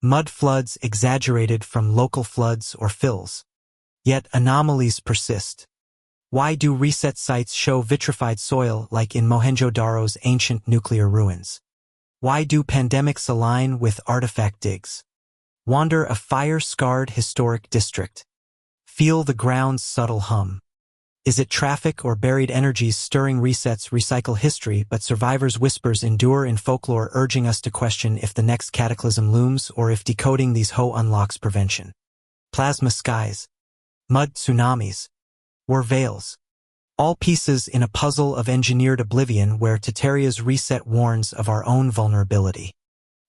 [SPEAKER 1] Mud floods exaggerated from local floods or fills. Yet anomalies persist. Why do reset sites show vitrified soil like in Mohenjo-Daro's ancient nuclear ruins? Why do pandemics align with artifact digs? Wander a fire-scarred historic district. Feel the ground's subtle hum. Is it traffic or buried energies stirring? Resets recycle history, but survivors' whispers endure in folklore, urging us to question if the next cataclysm looms or if decoding these unlocks prevention. Plasma skies. Mud tsunamis. War veils. All pieces in a puzzle of engineered oblivion where Tartaria's reset warns of our own vulnerability.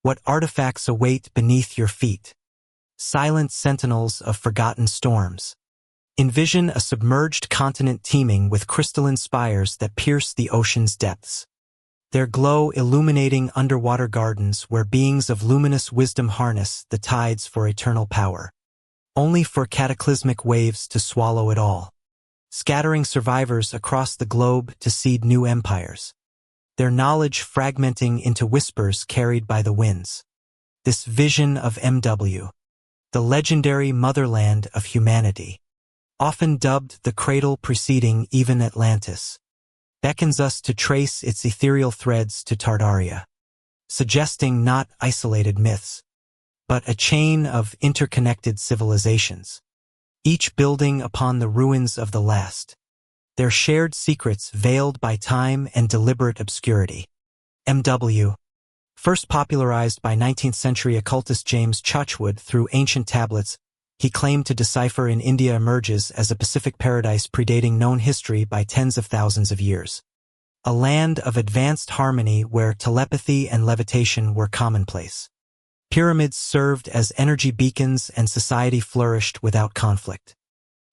[SPEAKER 1] What artifacts await beneath your feet? Silent sentinels of forgotten storms. Envision a submerged continent teeming with crystalline spires that pierce the ocean's depths. Their glow illuminating underwater gardens where beings of luminous wisdom harness the tides for eternal power. Only for cataclysmic waves to swallow it all. Scattering survivors across the globe to seed new empires. Their knowledge fragmenting into whispers carried by the winds. This vision of MW, the legendary motherland of humanity, often dubbed the cradle preceding even Atlantis, beckons us to trace its ethereal threads to Tartaria, suggesting not isolated myths, but a chain of interconnected civilizations. each building upon the ruins of the last. Their shared secrets veiled by time and deliberate obscurity. M.W. First popularized by 19th-century occultist James Churchward through ancient tablets, he claimed to decipher in India emerges as a Pacific paradise predating known history by tens of thousands of years. A land of advanced harmony where telepathy and levitation were commonplace. Pyramids served as energy beacons and society flourished without conflict.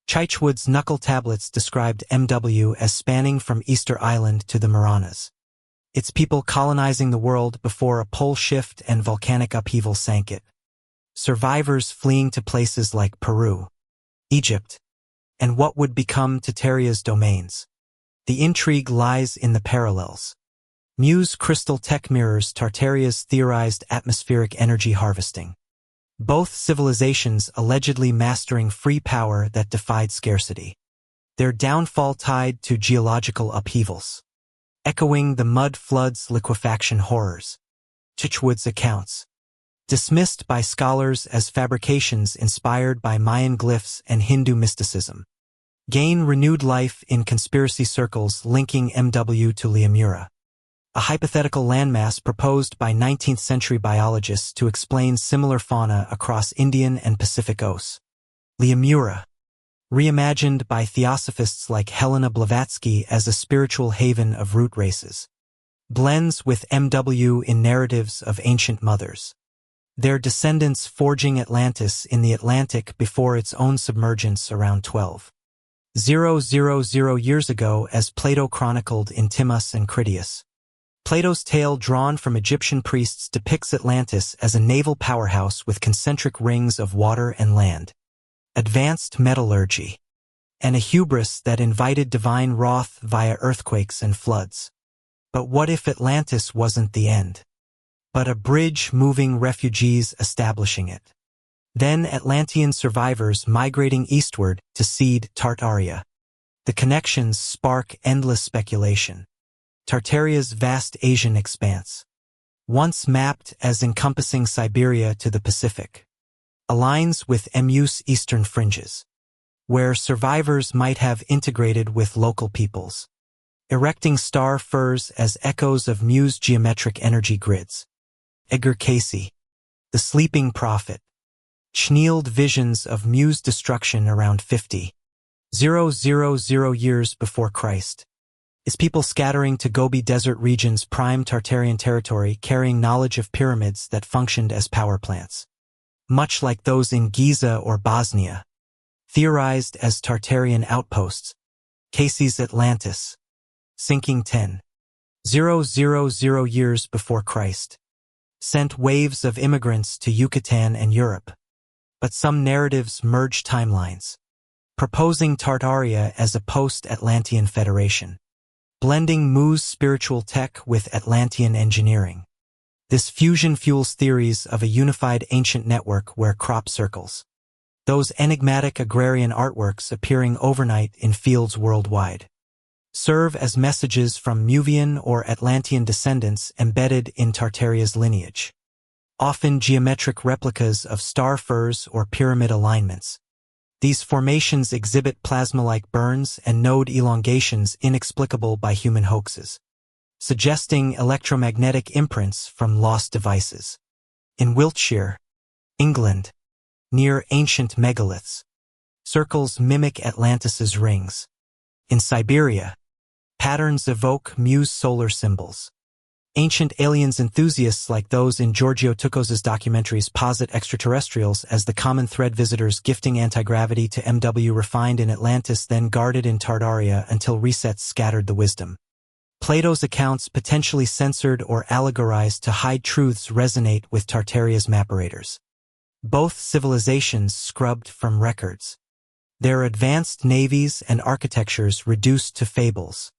[SPEAKER 1] Churchward's knuckle tablets described MW as spanning from Easter Island to the Marianas. Its people colonizing the world before a pole shift and volcanic upheaval sank it. Survivors fleeing to places like Peru, Egypt, and what would become Tartaria's domains. The intrigue lies in the parallels. Muse crystal tech mirrors Tartaria's theorized atmospheric energy harvesting. Both civilizations allegedly mastering free power that defied scarcity. Their downfall tied to geological upheavals. Echoing the mud floods liquefaction horrors. Churchward's accounts. Dismissed by scholars as fabrications inspired by Mayan glyphs and Hindu mysticism. Gain renewed life in conspiracy circles linking MW to Lemuria. A hypothetical landmass proposed by 19th-century biologists to explain similar fauna across Indian and Pacific Oceans. Lemuria. Reimagined by theosophists like Helena Blavatsky as a spiritual haven of root races. Blends with MW in narratives of ancient mothers. Their descendants forging Atlantis in the Atlantic before its own submergence around 12,000 years ago, as Plato chronicled in Timaeus and Critias. Plato's tale drawn from Egyptian priests depicts Atlantis as a naval powerhouse with concentric rings of water and land. Advanced metallurgy. And a hubris that invited divine wrath via earthquakes and floods. But what if Atlantis wasn't the end? But a bridge moving refugees establishing it. Then Atlantean survivors migrating eastward to seed Tartaria. The connections spark endless speculation. Tartaria's vast Asian expanse. Once mapped as encompassing Siberia to the Pacific. Aligns with MU's eastern fringes, where survivors might have integrated with local peoples. Erecting star firs as echoes of Mu's geometric energy grids. Edgar Cayce. The Sleeping Prophet. Schneeled visions of Mu's destruction around 50,000 years before Christ. Is people scattering to Gobi Desert region's prime Tartarian territory carrying knowledge of pyramids that functioned as power plants. Much like those in Giza or Bosnia. Theorized as Tartarian outposts. Cayce's Atlantis. Sinking 10,000 years before Christ. Sent waves of immigrants to Yucatan and Europe. But some narratives merge timelines. Proposing Tartaria as a post-Atlantean federation. Blending Mu's spiritual tech with Atlantean engineering. This fusion fuels theories of a unified ancient network where crop circles. Those enigmatic agrarian artworks appearing overnight in fields worldwide. Serve as messages from Muvian or Atlantean descendants embedded in Tartaria's lineage. Often geometric replicas of star firs or pyramid alignments. These formations exhibit plasma-like burns and node elongations inexplicable by human hoaxes, suggesting electromagnetic imprints from lost devices. In Wiltshire, England, near ancient megaliths, circles mimic Atlantis's rings. In Siberia, patterns evoke Mu's solar symbols. Ancient aliens enthusiasts like those in Giorgio Tukos's documentaries posit extraterrestrials as the common thread, visitors gifting anti-gravity to MW refined in Atlantis, then guarded in Tartaria until resets scattered the wisdom. Plato's accounts, potentially censored or allegorized to hide truths, resonate with Tartaria's mappers. Both civilizations scrubbed from records. Their advanced navies and architectures reduced to fables.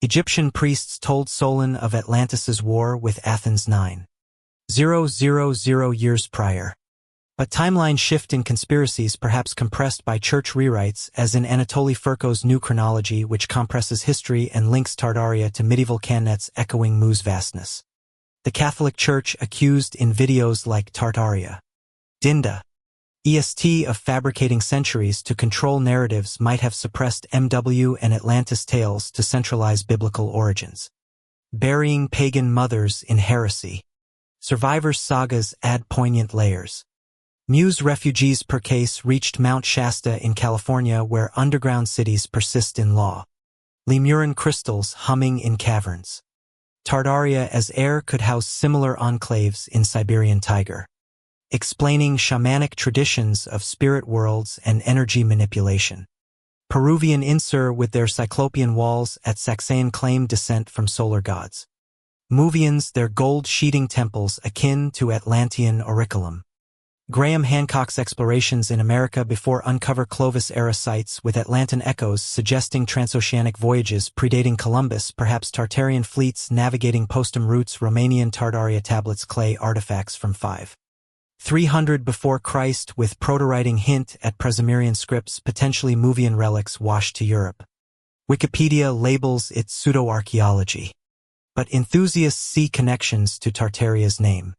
[SPEAKER 1] Egyptian priests told Solon of Atlantis's war with Athens 9,000 years prior. But timeline shift in conspiracies, perhaps compressed by church rewrites, as in Anatoly Furco's New Chronology, which compresses history and links Tartaria to medieval canets echoing Mu's vastness. The Catholic Church accused in videos like Tartaria, Dinda, EST of fabricating centuries to control narratives might have suppressed MW and Atlantis tales to centralize biblical origins. Burying pagan mothers in heresy. Survivors' sagas add poignant layers. Muse refugees per case reached Mount Shasta in California, where underground cities persist in law. Lemuran crystals humming in caverns. Tartaria as air could house similar enclaves in Siberian taiga. Explaining shamanic traditions of spirit worlds and energy manipulation. Peruvian Insur with their cyclopean walls at Saxaean claim descent from solar gods. Movians, their gold-sheeting temples akin to Atlantean auriculum. Graham Hancock's explorations in America before uncover Clovis-era sites with Atlantean echoes suggesting transoceanic voyages predating Columbus, perhaps Tartarian fleets navigating postum routes. Romanian Tartaria tablets, clay artifacts from 500 before Christ with proto-writing hint at Presumerian scripts, potentially Movian relics washed to Europe. Wikipedia labels it pseudo-archaeology, but enthusiasts see connections to Tartaria's name.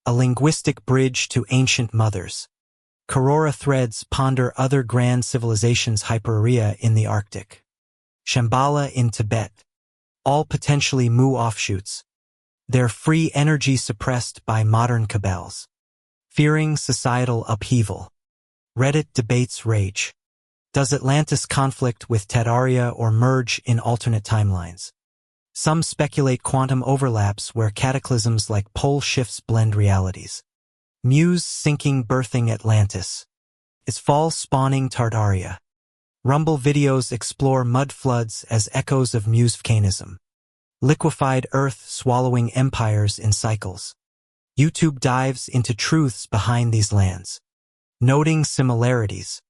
[SPEAKER 1] A linguistic bridge to ancient mothers. Karora threads ponder other grand civilizations. Hyperia in the Arctic. Shambhala in Tibet. All potentially Mu offshoots. Their free energy suppressed by modern cabals. Fearing societal upheaval. Reddit debates rage. Does Atlantis conflict with Tartaria or merge in alternate timelines? Some speculate quantum overlaps where cataclysms like pole shifts blend realities. Muse sinking birthing Atlantis. Is fall spawning Tartaria? Rumble videos explore mud floods as echoes of Muse volcanism. Liquefied earth swallowing empires in cycles. YouTube dives into truths behind these lands. Noting similarities.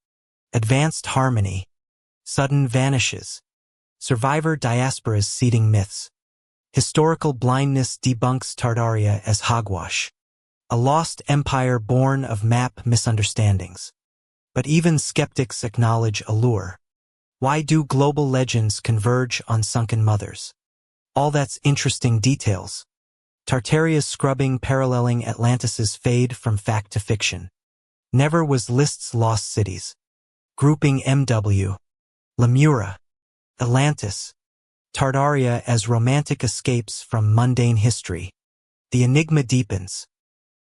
[SPEAKER 1] Advanced harmony. Sudden vanishes. Survivor diasporas seeding myths. Historical blindness debunks Tartaria as hogwash. A lost empire born of map misunderstandings. But even skeptics acknowledge allure. Why do global legends converge on sunken mothers? All that's interesting details. Tartaria's scrubbing paralleling Atlantis's fade from fact to fiction. Never was lists lost cities. Grouping MW. Lemura. Atlantis. Tartaria as romantic escapes from mundane history. The enigma deepens.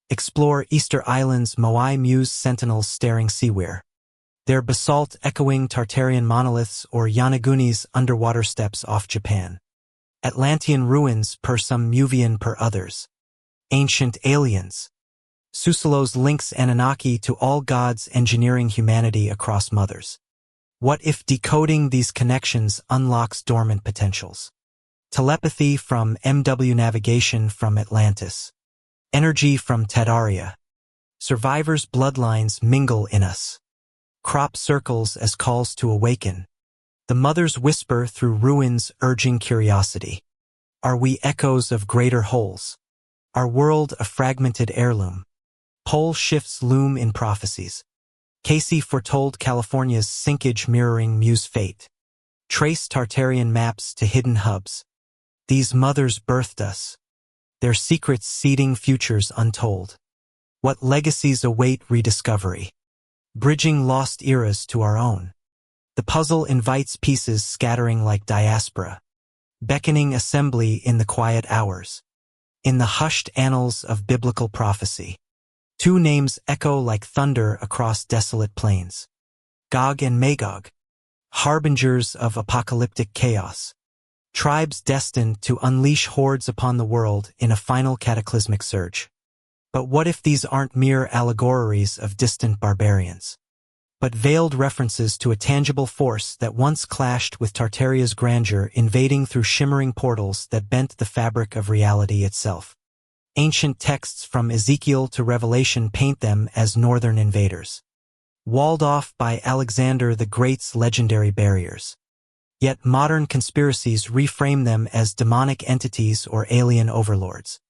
[SPEAKER 1] Explore Easter Island's Moai Muse sentinels staring seaware. Their basalt echoing Tartarian monoliths or Yanaguni's underwater steps off Japan. Atlantean ruins per some Muvian per others. Ancient aliens. Susilo's links Anunnaki to all gods engineering humanity across mothers. What if decoding these connections unlocks dormant potentials? Telepathy from MW, navigation from Atlantis. Energy from Tartaria. Survivors' bloodlines mingle in us. Crop circles as calls to awaken. The mothers whisper through ruins urging curiosity. Are we echoes of greater wholes? Our world a fragmented heirloom? Pole shifts loom in prophecies. Casey foretold California's sinkage mirroring Muse fate. Trace Tartarian maps to hidden hubs. These mothers birthed us. Their secrets seeding futures untold. What legacies await rediscovery? Bridging lost eras to our own. The puzzle invites pieces scattering like diaspora. Beckoning assembly in the quiet hours. In the hushed annals of biblical prophecy. Two names echo like thunder across desolate plains. Gog and Magog. Harbingers of apocalyptic chaos. Tribes destined to unleash hordes upon the world in a final cataclysmic surge. But what if these aren't mere allegories of distant barbarians, but veiled references to a tangible force that once clashed with Tartaria's grandeur, invading through shimmering portals that bent the fabric of reality itself? Ancient texts from Ezekiel to Revelation paint them as northern invaders, walled off by Alexander the Great's legendary barriers. Yet modern conspiracies reframe them as demonic entities or alien overlords.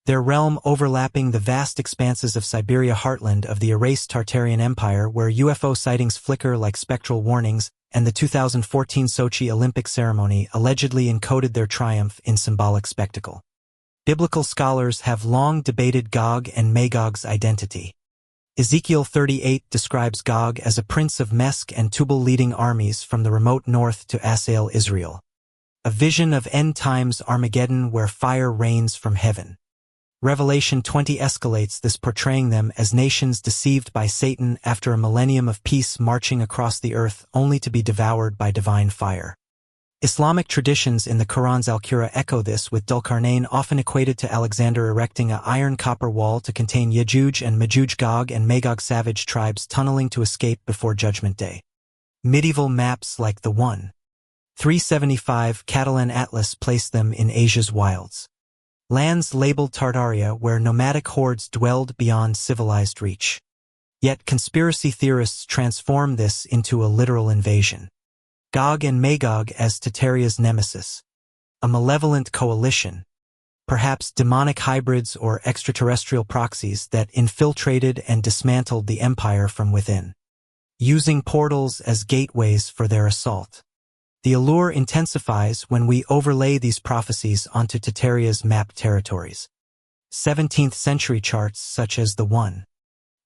[SPEAKER 1] Their realm overlapping the vast expanses of Siberia, heartland of the erased Tartarian Empire, where UFO sightings flicker like spectral warnings, and the 2014 Sochi Olympic ceremony allegedly encoded their triumph in symbolic spectacle. Biblical scholars have long debated Gog and Magog's identity. Ezekiel 38 describes Gog as a prince of Mesk and Tubal leading armies from the remote north to assail Israel. A vision of end times Armageddon where fire rains from heaven. Revelation 20 escalates this, portraying them as nations deceived by Satan after a millennium of peace marching across the earth only to be devoured by divine fire. Islamic traditions in the Quran's Al-Qur'an echo this, with Dhul-Qarnayn often equated to Alexander erecting an iron copper wall to contain Ya'juj and Ma'juj, Gog and Magog savage tribes tunneling to escape before Judgment Day. Medieval maps like the 375 Catalan Atlas place them in Asia's wilds. Lands labeled Tartaria where nomadic hordes dwelled beyond civilized reach. Yet conspiracy theorists transform this into a literal invasion. Gog and Magog as Tartaria's nemesis. A malevolent coalition, perhaps demonic hybrids or extraterrestrial proxies that infiltrated and dismantled the empire from within, using portals as gateways for their assault. The allure intensifies when we overlay these prophecies onto Tartaria's mapped territories. 17th century charts such as the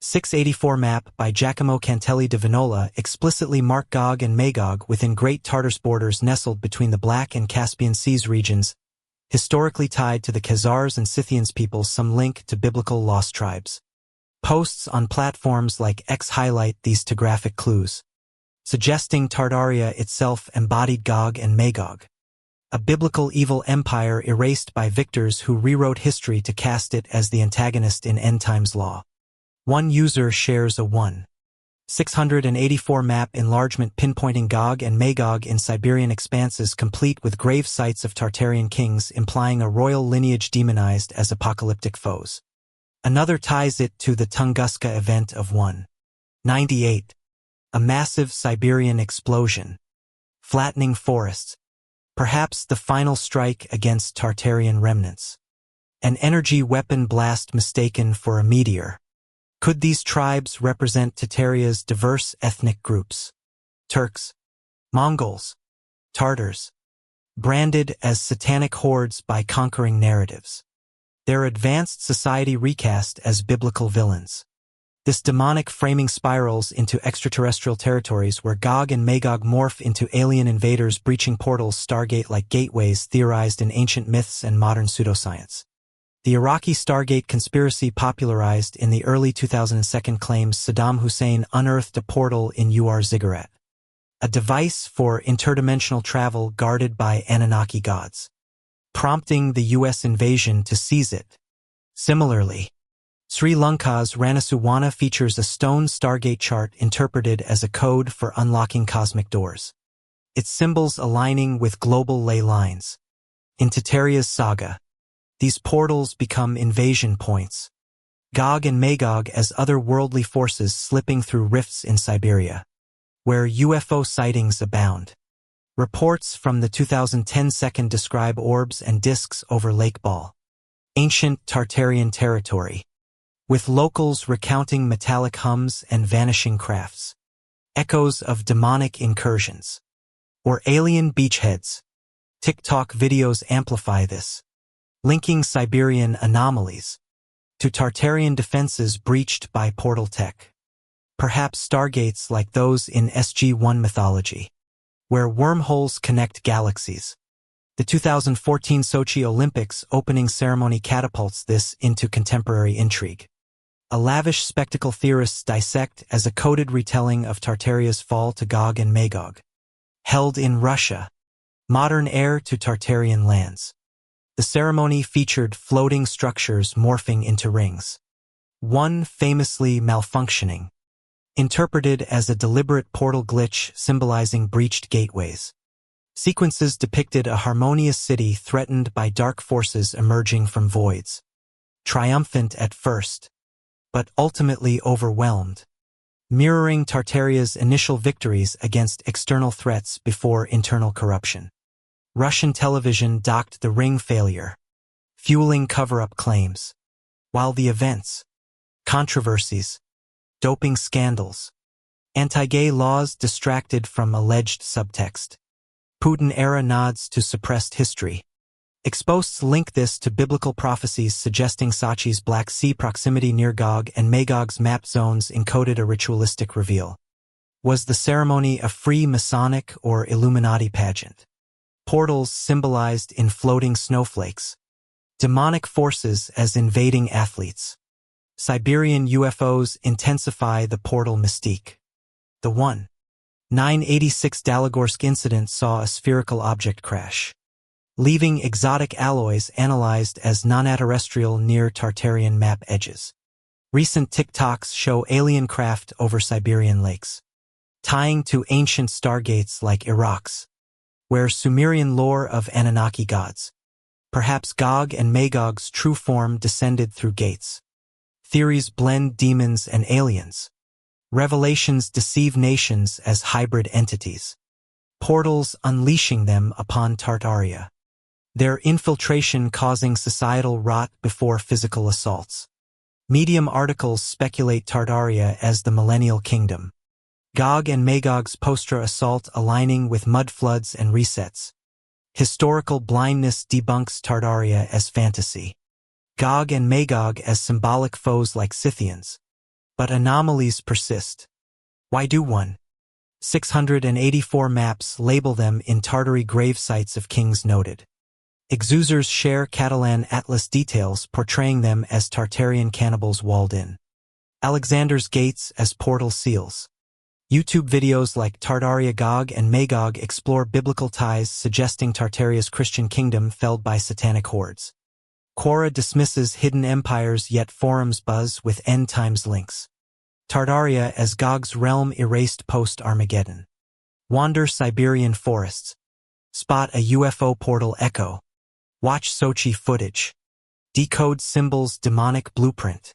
[SPEAKER 1] 684 map by Giacomo Cantelli di Vinola explicitly mark Gog and Magog within Great Tartar's borders nestled between the Black and Caspian Seas regions, historically tied to the Khazars and Scythians peoples, some link to biblical lost tribes. Posts on platforms like X highlight these topographic clues, suggesting Tartaria itself embodied Gog and Magog, a biblical evil empire erased by victors who rewrote history to cast it as the antagonist in end times law. One user shares a 684 map enlargement pinpointing Gog and Magog in Siberian expanses, complete with grave sites of Tartarian kings, implying a royal lineage demonized as apocalyptic foes. Another ties it to the Tunguska event of 98. A massive Siberian explosion, flattening forests, perhaps the final strike against Tartarian remnants. An energy weapon blast mistaken for a meteor. Could these tribes represent Tartaria's diverse ethnic groups? Turks, Mongols, Tartars, branded as satanic hordes by conquering narratives. Their advanced society recast as biblical villains. This demonic framing spirals into extraterrestrial territories where Gog and Magog morph into alien invaders breaching portals, Stargate-like gateways theorized in ancient myths and modern pseudoscience. The Iraqi Stargate conspiracy, popularized in the early 2002, claims Saddam Hussein unearthed a portal in Ziggurat, a device for interdimensional travel guarded by Anunnaki gods, prompting the U.S. invasion to seize it. Similarly, Sri Lanka's Ranasuwana features a stone Stargate chart interpreted as a code for unlocking cosmic doors, its symbols aligning with global ley lines. In Tartaria's saga, these portals become invasion points. Gog and Magog as otherworldly forces slipping through rifts in Siberia, where UFO sightings abound. Reports from the 2010 second describe orbs and disks over Lake Bal, ancient Tartarian territory, with locals recounting metallic hums and vanishing crafts, echoes of demonic incursions, or alien beachheads. TikTok videos amplify this, linking Siberian anomalies to Tartarian defenses breached by portal tech. Perhaps stargates like those in SG-1 mythology, where wormholes connect galaxies. The 2014 Sochi Olympics opening ceremony catapults this into contemporary intrigue. A lavish spectacle theorists dissect as a coded retelling of Tartaria's fall to Gog and Magog. Held in Russia, modern heir to Tartarian lands. The ceremony featured floating structures morphing into rings, one famously malfunctioning, interpreted as a deliberate portal glitch symbolizing breached gateways. Sequences depicted a harmonious city threatened by dark forces emerging from voids, triumphant at first, but ultimately overwhelmed, mirroring Tartaria's initial victories against external threats before internal corruption. Russian television docked the ring failure, fueling cover-up claims, while the events, controversies, doping scandals, anti-gay laws distracted from alleged subtext. Putin-era nods to suppressed history. Exposts link this to biblical prophecies suggesting Sachi's Black Sea proximity near Gog and Magog's mapped zones encoded a ritualistic reveal. Was the ceremony a free Masonic or Illuminati pageant? Portals symbolized in floating snowflakes. Demonic forces as invading athletes. Siberian UFOs intensify the portal mystique. The 1986 Dalagorsk incident saw a spherical object crash, leaving exotic alloys analyzed as non-terrestrial near Tartarian map edges. Recent TikToks show alien craft over Siberian lakes, tying to ancient stargates like Iraq's, where Sumerian lore of Anunnaki gods. Perhaps Gog and Magog's true form descended through gates. Theories blend demons and aliens. Revelations deceive nations as hybrid entities. Portals unleashing them upon Tartaria. Their infiltration causing societal rot before physical assaults. Medium articles speculate Tartaria as the Millennial Kingdom. Gog and Magog's postra assault aligning with mud floods and resets. Historical blindness debunks Tartaria as fantasy. Gog and Magog as symbolic foes like Scythians. But anomalies persist. Why do 684 maps label them in Tartary grave sites of kings noted? Exusers share Catalan atlas details portraying them as Tartarian cannibals walled in. Alexander's gates as portal seals. YouTube videos like Tartaria Gog and Magog explore biblical ties suggesting Tartaria's Christian kingdom felled by satanic hordes. Quora dismisses hidden empires yet forums buzz with end times links. Tartaria as Gog's realm erased post-Armageddon. Wander Siberian forests. Spot a UFO portal echo. Watch Sochi footage. Decode symbols demonic blueprint.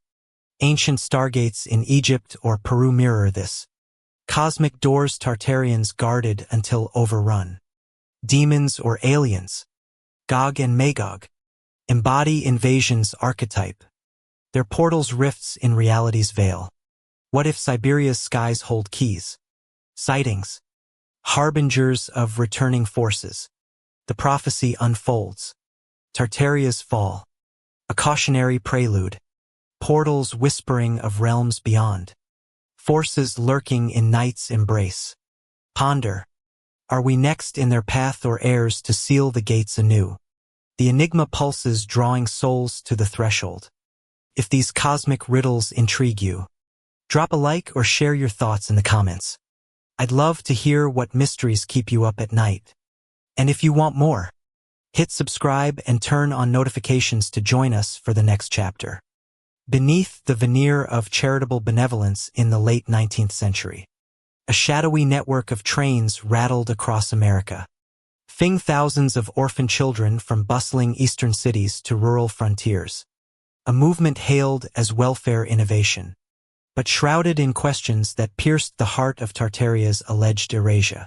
[SPEAKER 1] Ancient stargates in Egypt or Peru mirror this. Cosmic doors Tartarians guarded until overrun. Demons or aliens? Gog and Magog. Embody invasion's archetype. Their portals rifts in reality's veil. What if Siberia's skies hold keys? Sightings. Harbingers of returning forces. The prophecy unfolds. Tartaria's fall. A cautionary prelude. Portals whispering of realms beyond. Forces lurking in night's embrace. Ponder. Are we next in their path or heirs to seal the gates anew? The enigma pulses drawing souls to the threshold. If these cosmic riddles intrigue you, drop a like or share your thoughts in the comments. I'd love to hear what mysteries keep you up at night. And if you want more, hit subscribe and turn on notifications to join us for the next chapter. Beneath the veneer of charitable benevolence in the late 19th century, a shadowy network of trains rattled across America, fing thousands of orphan children from bustling eastern cities to rural frontiers. A movement hailed as welfare innovation, but shrouded in questions that pierced the heart of Tartaria's alleged erasure.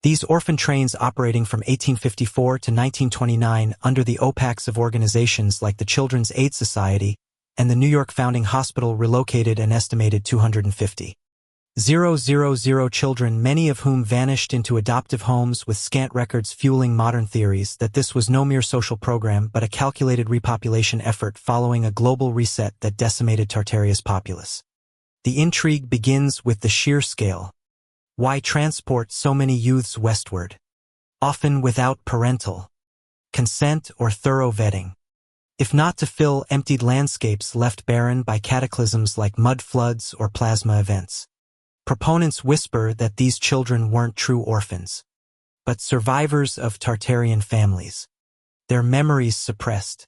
[SPEAKER 1] These orphan trains operating from 1854 to 1929 under the opaques of organizations like the Children's Aid Society and the New York Founding Hospital relocated an estimated 250,000 children, many of whom vanished into adoptive homes, with scant records fueling modern theories that this was no mere social program but a calculated repopulation effort following a global reset that decimated Tartaria's populace. The intrigue begins with the sheer scale. Why transport so many youths westward, often without parental consent or thorough vetting? If not to fill emptied landscapes left barren by cataclysms like mud floods or plasma events. Proponents whisper that these children weren't true orphans, but survivors of Tartarian families. Their memories suppressed.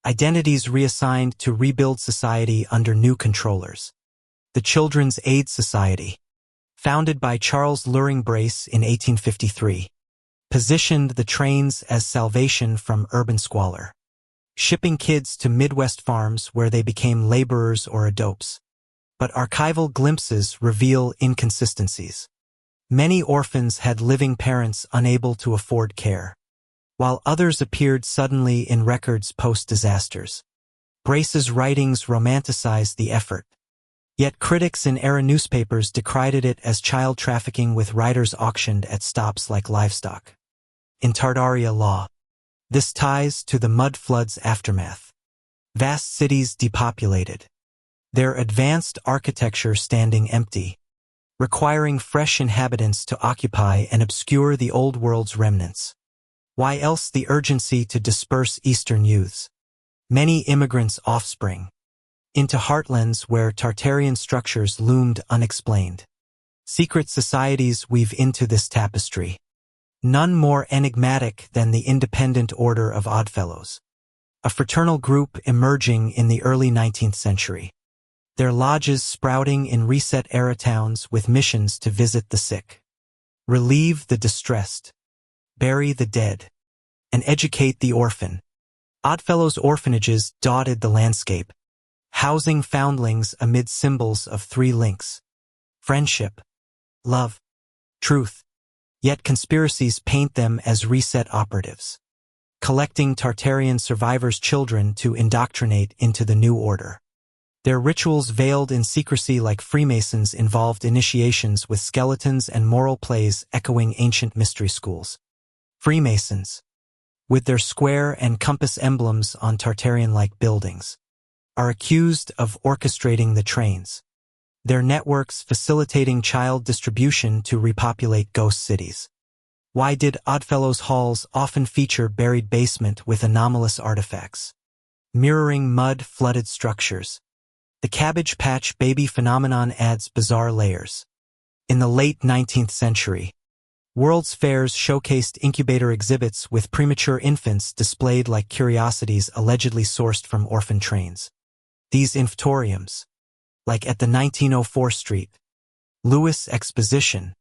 [SPEAKER 1] Identities reassigned to rebuild society under new controllers. The Children's Aid Society, founded by Charles Loring Brace in 1853, positioned the trains as salvation from urban squalor, shipping kids to Midwest farms where they became laborers or adopts. But archival glimpses reveal inconsistencies. Many orphans had living parents unable to afford care, while others appeared suddenly in records post-disasters. Brace's writings romanticized the effort, yet critics in era newspapers decried it as child trafficking, with writers auctioned at stops like livestock. In Tartaria law, This ties to the mud floods' aftermath. Vast cities depopulated. Their advanced architecture standing empty, requiring fresh inhabitants to occupy and obscure the old world's remnants. Why else the urgency to disperse Eastern youths? Many immigrants' offspring, into heartlands where Tartarian structures loomed unexplained. Secret societies weave into this tapestry. None more enigmatic than the Independent Order of Oddfellows, a fraternal group emerging in the early 19th century. Their lodges sprouting in Reset-era towns with missions to visit the sick, relieve the distressed, bury the dead, and educate the orphan. Oddfellows' orphanages dotted the landscape, housing foundlings amid symbols of three links: friendship, love, truth. Yet conspiracies paint them as reset operatives, collecting Tartarian survivors' children to indoctrinate into the new order. Their rituals veiled in secrecy like Freemasons involved initiations with skeletons and moral plays echoing ancient mystery schools. Freemasons, with their square and compass emblems on Tartarian-like buildings, are accused of orchestrating the trains, their networks facilitating child distribution to repopulate ghost cities. Why did Oddfellows' halls often feature buried basement with anomalous artifacts, mirroring mud-flooded structures? The Cabbage Patch Baby phenomenon adds bizarre layers. In the late 19th century, World's Fairs showcased incubator exhibits with premature infants displayed like curiosities allegedly sourced from orphan trains. These infantoriums, like at the 1904 Street Lewis Exposition,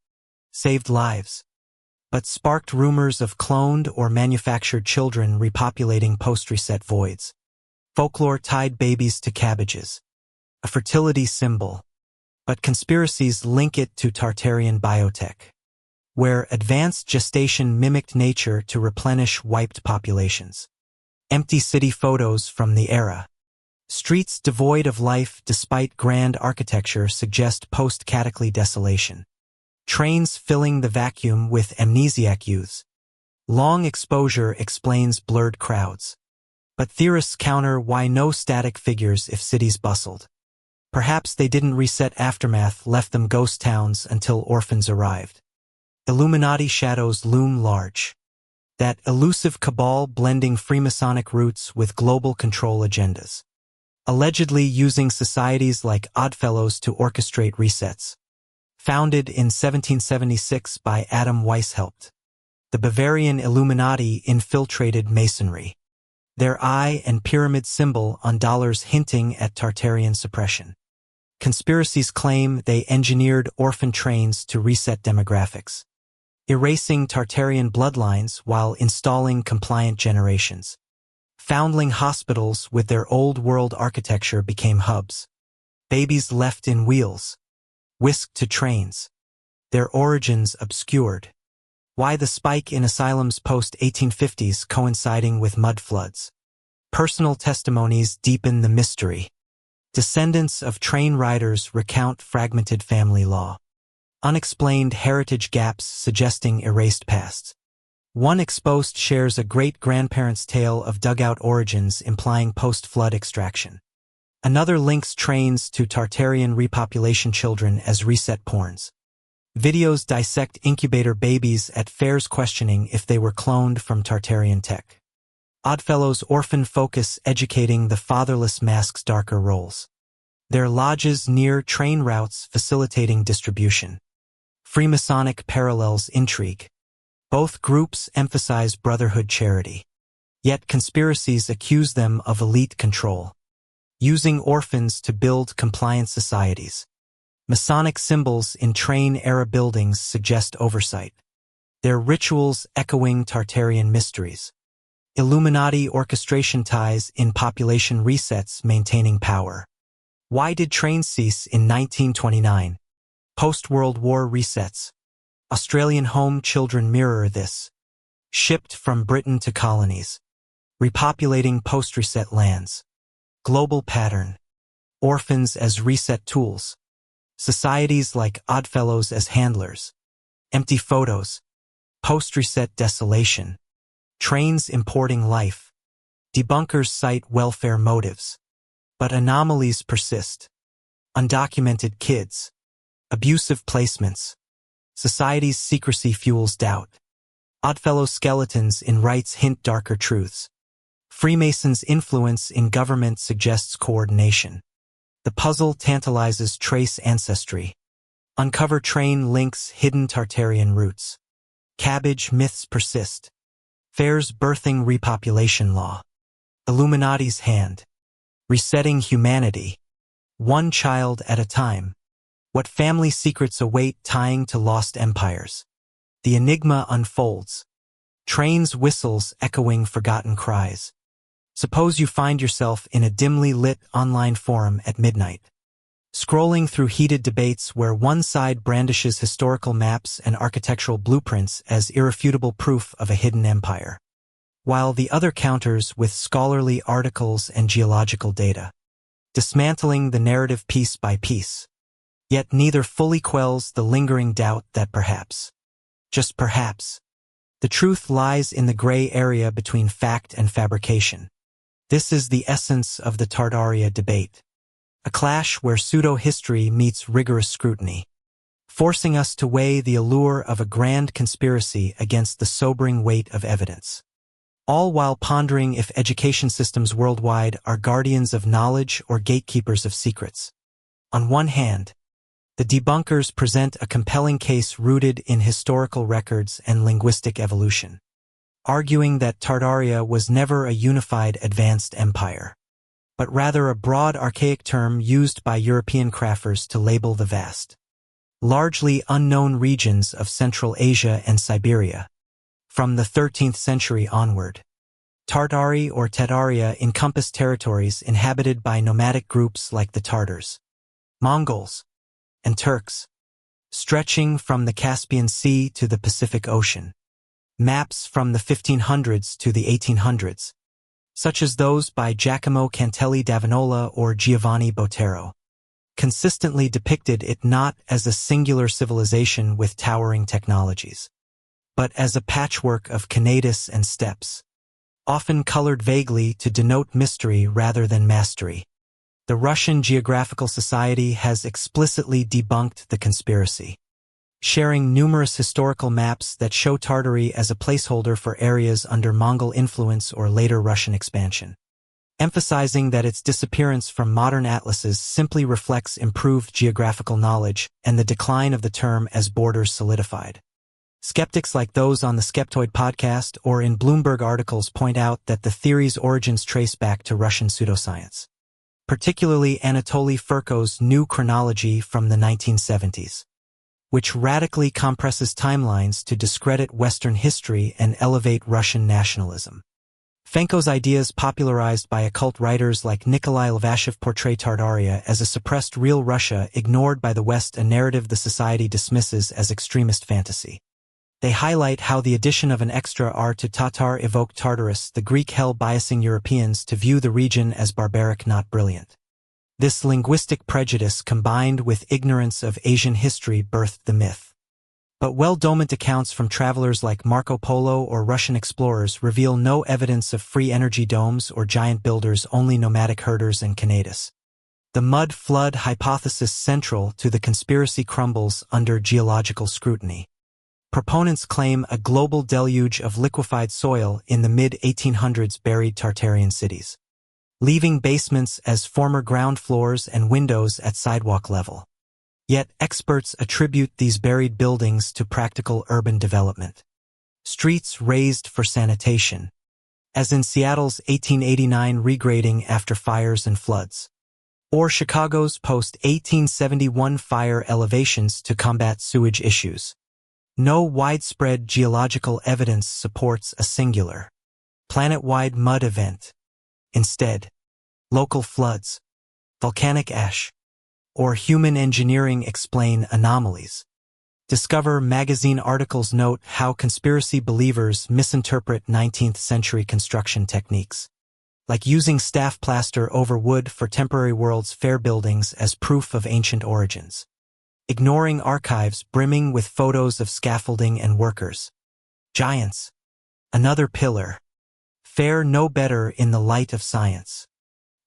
[SPEAKER 1] saved lives, but sparked rumors of cloned or manufactured children repopulating post-reset voids. Folklore tied babies to cabbages, a fertility symbol, but conspiracies link it to Tartarian biotech, where advanced gestation mimicked nature to replenish wiped populations. Empty city photos from the era. Streets devoid of life despite grand architecture suggest post-cataclysmic desolation. Trains filling the vacuum with amnesiac youths. Long exposure explains blurred crowds. But theorists counter why no static figures if cities bustled. Perhaps they didn't reset aftermath left them ghost towns until orphans arrived. Illuminati shadows loom large. That elusive cabal blending Freemasonic roots with global control agendas, allegedly using societies like Oddfellows to orchestrate resets. Founded in 1776 by Adam Weishaupt, the Bavarian Illuminati infiltrated Masonry, their eye and pyramid symbol on dollars hinting at Tartarian suppression. Conspiracies claim they engineered orphan trains to reset demographics, erasing Tartarian bloodlines while installing compliant generations. Foundling hospitals with their old-world architecture became hubs. Babies left in wheels, whisked to trains, their origins obscured. Why the spike in asylums post-1850s coinciding with mud floods? Personal testimonies deepen the mystery. Descendants of train riders recount fragmented family law. Unexplained heritage gaps suggesting erased pasts. One exposed shares a great-grandparent's tale of dugout origins implying post-flood extraction. Another links trains to Tartarian repopulation children as reset porns. Videos dissect incubator babies at fairs questioning if they were cloned from Tartarian tech. Oddfellows' orphan focus educating the fatherless masks darker roles. Their lodges near train routes facilitating distribution. Freemasonic parallels intrigue. Both groups emphasize brotherhood charity. Yet conspiracies accuse them of elite control, using orphans to build compliant societies. Masonic symbols in train-era buildings suggest oversight, their rituals echoing Tartarian mysteries. Illuminati orchestration ties in population resets maintaining power. Why did trains cease in 1929? Post-World War resets. Australian home children mirror this. Shipped from Britain to colonies. Repopulating post-reset lands. Global pattern. Orphans as reset tools. Societies like Oddfellows as handlers. Empty photos. Post-reset desolation. trains importing life. Debunkers cite welfare motives. But anomalies persist. Undocumented kids. Abusive placements. Society's secrecy fuels doubt. Oddfellow skeletons in rites hint darker truths. Freemasons' influence in government suggests coordination. The puzzle tantalizes trace ancestry. Uncover train links hidden Tartarian roots. Cabbage myths persist. Fairs birthing repopulation law. Illuminati's hand. Resetting humanity. One child at a time. What family secrets await tying to lost empires? The enigma unfolds. Trains whistles echoing forgotten cries. Suppose you find yourself in a dimly lit online forum at midnight. Scrolling through heated debates where one side brandishes historical maps and architectural blueprints as irrefutable proof of a hidden empire, while the other counters with scholarly articles and geological data, dismantling the narrative piece by piece. Yet neither fully quells the lingering doubt that perhaps, just perhaps, the truth lies in the gray area between fact and fabrication. This is the essence of the Tartaria debate. A clash where pseudo-history meets rigorous scrutiny, forcing us to weigh the allure of a grand conspiracy against the sobering weight of evidence. All while pondering if education systems worldwide are guardians of knowledge or gatekeepers of secrets. On one hand, the debunkers present a compelling case rooted in historical records and linguistic evolution, arguing that Tartaria was never a unified advanced empire, but rather a broad archaic term used by European crafters to label the vast, largely unknown regions of Central Asia and Siberia. From the 13th century onward, Tartari or Tartaria encompassed territories inhabited by nomadic groups like the Tartars, Mongols, and Turks, stretching from the Caspian Sea to the Pacific Ocean. Maps from the 1500s to the 1800s, such as those by Giacomo Cantelli d'Avonola or Giovanni Botero, consistently depicted it not as a singular civilization with towering technologies, but as a patchwork of Canadas and steppes, often colored vaguely to denote mystery rather than mastery. The Russian Geographical Society has explicitly debunked the conspiracy, sharing numerous historical maps that show Tartary as a placeholder for areas under Mongol influence or later Russian expansion, emphasizing that its disappearance from modern atlases simply reflects improved geographical knowledge and the decline of the term as borders solidified. Skeptics like those on the Skeptoid podcast or in Bloomberg articles point out that the theory's origins trace back to Russian pseudoscience, particularly Anatoly Furko's New Chronology from the 1970s, which radically compresses timelines to discredit Western history and elevate Russian nationalism. Fenko's ideas, popularized by occult writers like Nikolai Levashev, portray Tartaria as a suppressed real Russia ignored by the West, a narrative the society dismisses as extremist fantasy. They highlight how the addition of an extra R to Tatar evoked Tartarus, the Greek hell, biasing Europeans to view the region as barbaric, not brilliant. This linguistic prejudice combined with ignorance of Asian history birthed the myth. But well-documented accounts from travelers like Marco Polo or Russian explorers reveal no evidence of free energy domes or giant builders, only nomadic herders and Canadas. The mud flood hypothesis, central to the conspiracy, crumbles under geological scrutiny. Proponents claim a global deluge of liquefied soil in the mid-1800s buried Tartarian cities, leaving basements as former ground floors and windows at sidewalk level. Yet experts attribute these buried buildings to practical urban development. Streets raised for sanitation, as in Seattle's 1889 regrading after fires and floods, or Chicago's post-1871 fire elevations to combat sewage issues. No widespread geological evidence supports a singular, planet-wide mud event. Instead, local floods, volcanic ash, or human engineering explain anomalies. Discover magazine articles note how conspiracy believers misinterpret 19th century construction techniques, like using staff plaster over wood for temporary World's Fair buildings as proof of ancient origins, ignoring archives brimming with photos of scaffolding and workers. Giants, Another pillar. Fare no better in the light of science.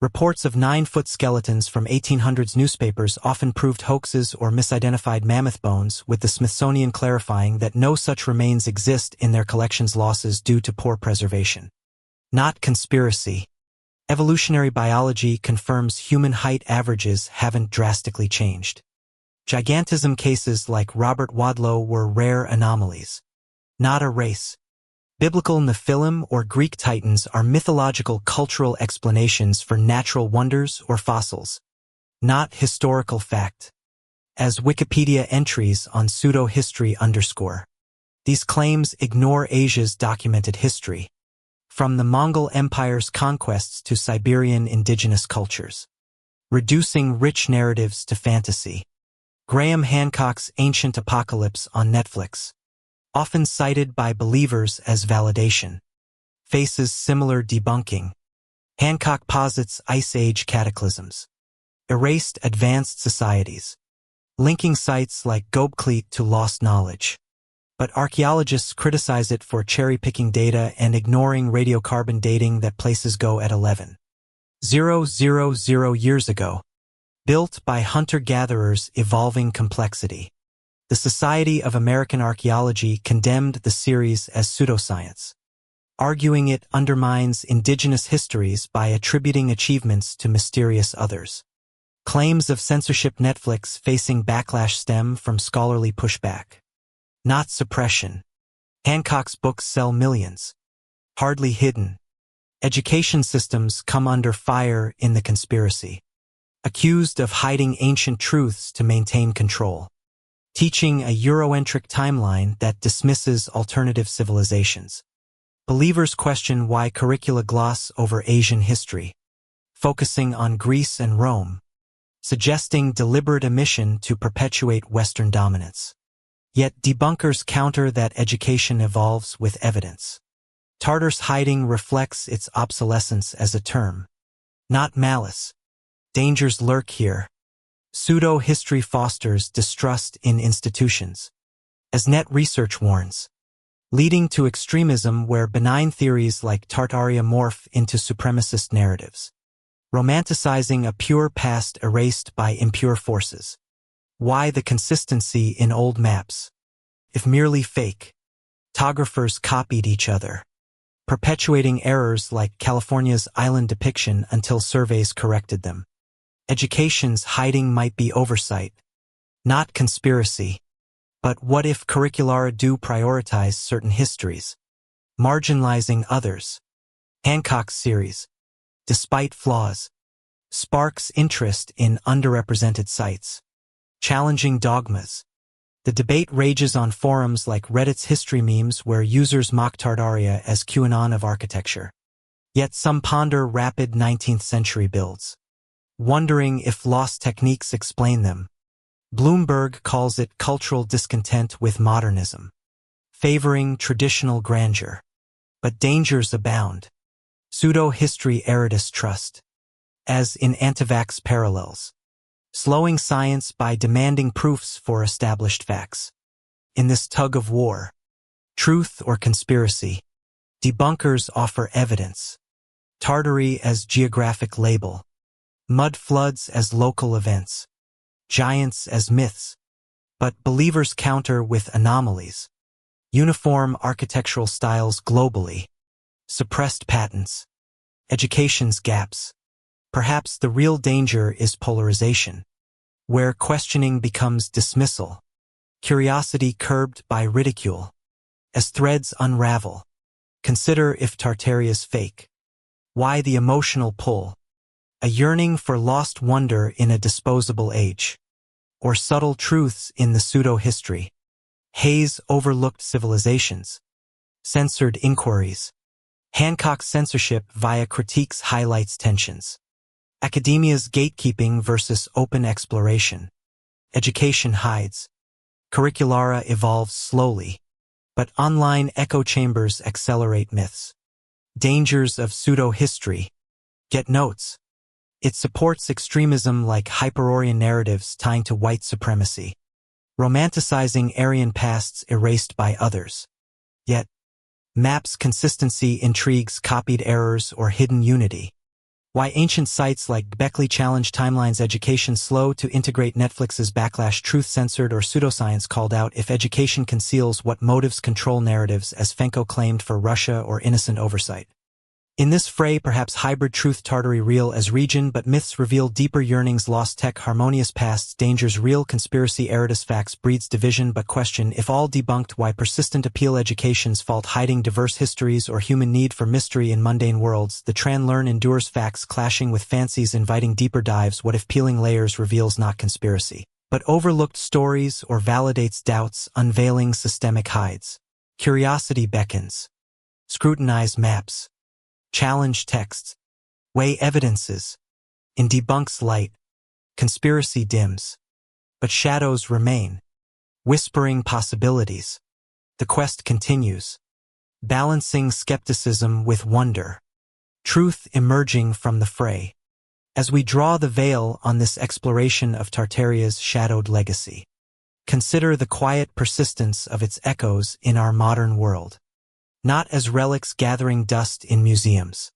[SPEAKER 1] Reports of 9-foot skeletons from 1800s newspapers often proved hoaxes or misidentified mammoth bones, with the Smithsonian clarifying that no such remains exist in their collection's losses due to poor preservation. Not conspiracy. Evolutionary biology confirms human height averages haven't drastically changed. Gigantism cases like Robert Wadlow were rare anomalies. Not a race. Biblical Nephilim or Greek Titans are mythological cultural explanations for natural wonders or fossils, not historical fact. As Wikipedia entries on pseudo-history _ these claims ignore Asia's documented history, from the Mongol Empire's conquests to Siberian indigenous cultures, reducing rich narratives to fantasy. Graham Hancock's Ancient Apocalypse on Netflix, often cited by believers as validation, faces similar debunking. Hancock posits Ice Age cataclysms, erased advanced societies, linking sites like Göbekli to lost knowledge. But archaeologists criticize it for cherry-picking data and ignoring radiocarbon dating that places go at 11,000 years ago. Built by hunter-gatherers, evolving complexity. The Society of American Archaeology condemned the series as pseudoscience, arguing it undermines indigenous histories by attributing achievements to mysterious others. Claims of censorship. Netflix facing backlash stem from scholarly pushback, not suppression. Hancock's books sell millions. Hardly hidden. Education systems come under fire in the conspiracy, accused of hiding ancient truths to maintain control. Teaching a Eurocentric timeline that dismisses alternative civilizations. Believers question why curricula gloss over Asian history, focusing on Greece and Rome, suggesting deliberate omission to perpetuate Western dominance. Yet debunkers counter that education evolves with evidence. Tartar's hiding reflects its obsolescence as a term, not malice. Dangers lurk here. Pseudo-history fosters distrust in institutions, as Net Research warns, leading to extremism where benign theories like Tartaria morph into supremacist narratives, romanticizing a pure past erased by impure forces. Why the consistency in old maps? If merely fake, photographers copied each other, perpetuating errors like California's island depiction until surveys corrected them. Education's hiding might be oversight, not conspiracy. But what if curricula do prioritize certain histories, marginalizing others? Hancock's series, despite flaws, sparks interest in underrepresented sites, challenging dogmas. The debate rages on forums like Reddit's history memes where users mock Tartaria as QAnon of architecture. Yet some ponder rapid 19th century builds, wondering if lost techniques explain them. Bloomberg calls it cultural discontent with modernism, favoring traditional grandeur. But dangers abound. Pseudo-history erudice trust, as in anti-vax parallels, slowing science by demanding proofs for established facts. In this tug of war, truth or conspiracy, debunkers offer evidence. Tartary as geographic label, mud floods as local events, giants as myths. But believers counter with anomalies, uniform architectural styles globally, suppressed patents, education's gaps. Perhaps the real danger is polarization, where questioning becomes dismissal, curiosity curbed by ridicule. As threads unravel, consider if Tartaria's fake. Why the emotional pull? A yearning for lost wonder in a disposable age, or subtle truths in the pseudo-history. Hayes overlooked civilizations, censored inquiries. Hancock's censorship via critiques highlights tensions. Academia's gatekeeping versus open exploration. Education hides. Curricula evolves slowly, but online echo chambers accelerate myths. Dangers of pseudo-history. Get notes. It supports extremism like Hyperorian narratives tying to white supremacy, romanticizing Aryan pasts erased by others. Yet, Maps consistency intrigues copied errors or hidden unity. Why ancient sites like Beckley challenge timelines education slow to integrate Netflix's backlash truth censored or pseudoscience called out if education conceals what motives control narratives as Fenko claimed for Russia or innocent oversight. In this fray perhaps hybrid truth Tartary real as region but myths reveal deeper yearnings lost tech harmonious pasts dangers real conspiracy eritus facts breeds division but question if all debunked why persistent appeal education's fault hiding diverse histories or human need for mystery in mundane worlds the learn endures facts clashing with fancies inviting deeper dives what if peeling layers reveals not conspiracy but overlooked stories or validates doubts unveiling systemic hides. Curiosity beckons. Scrutinize maps. Challenge texts, weigh evidences, in debunks light, conspiracy dims, but shadows remain, whispering possibilities. The quest continues, balancing skepticism with wonder, truth emerging from the fray. As we draw the veil on this exploration of Tartaria's shadowed legacy, consider the quiet persistence of its echoes in our modern world. Not as relics gathering dust in museums,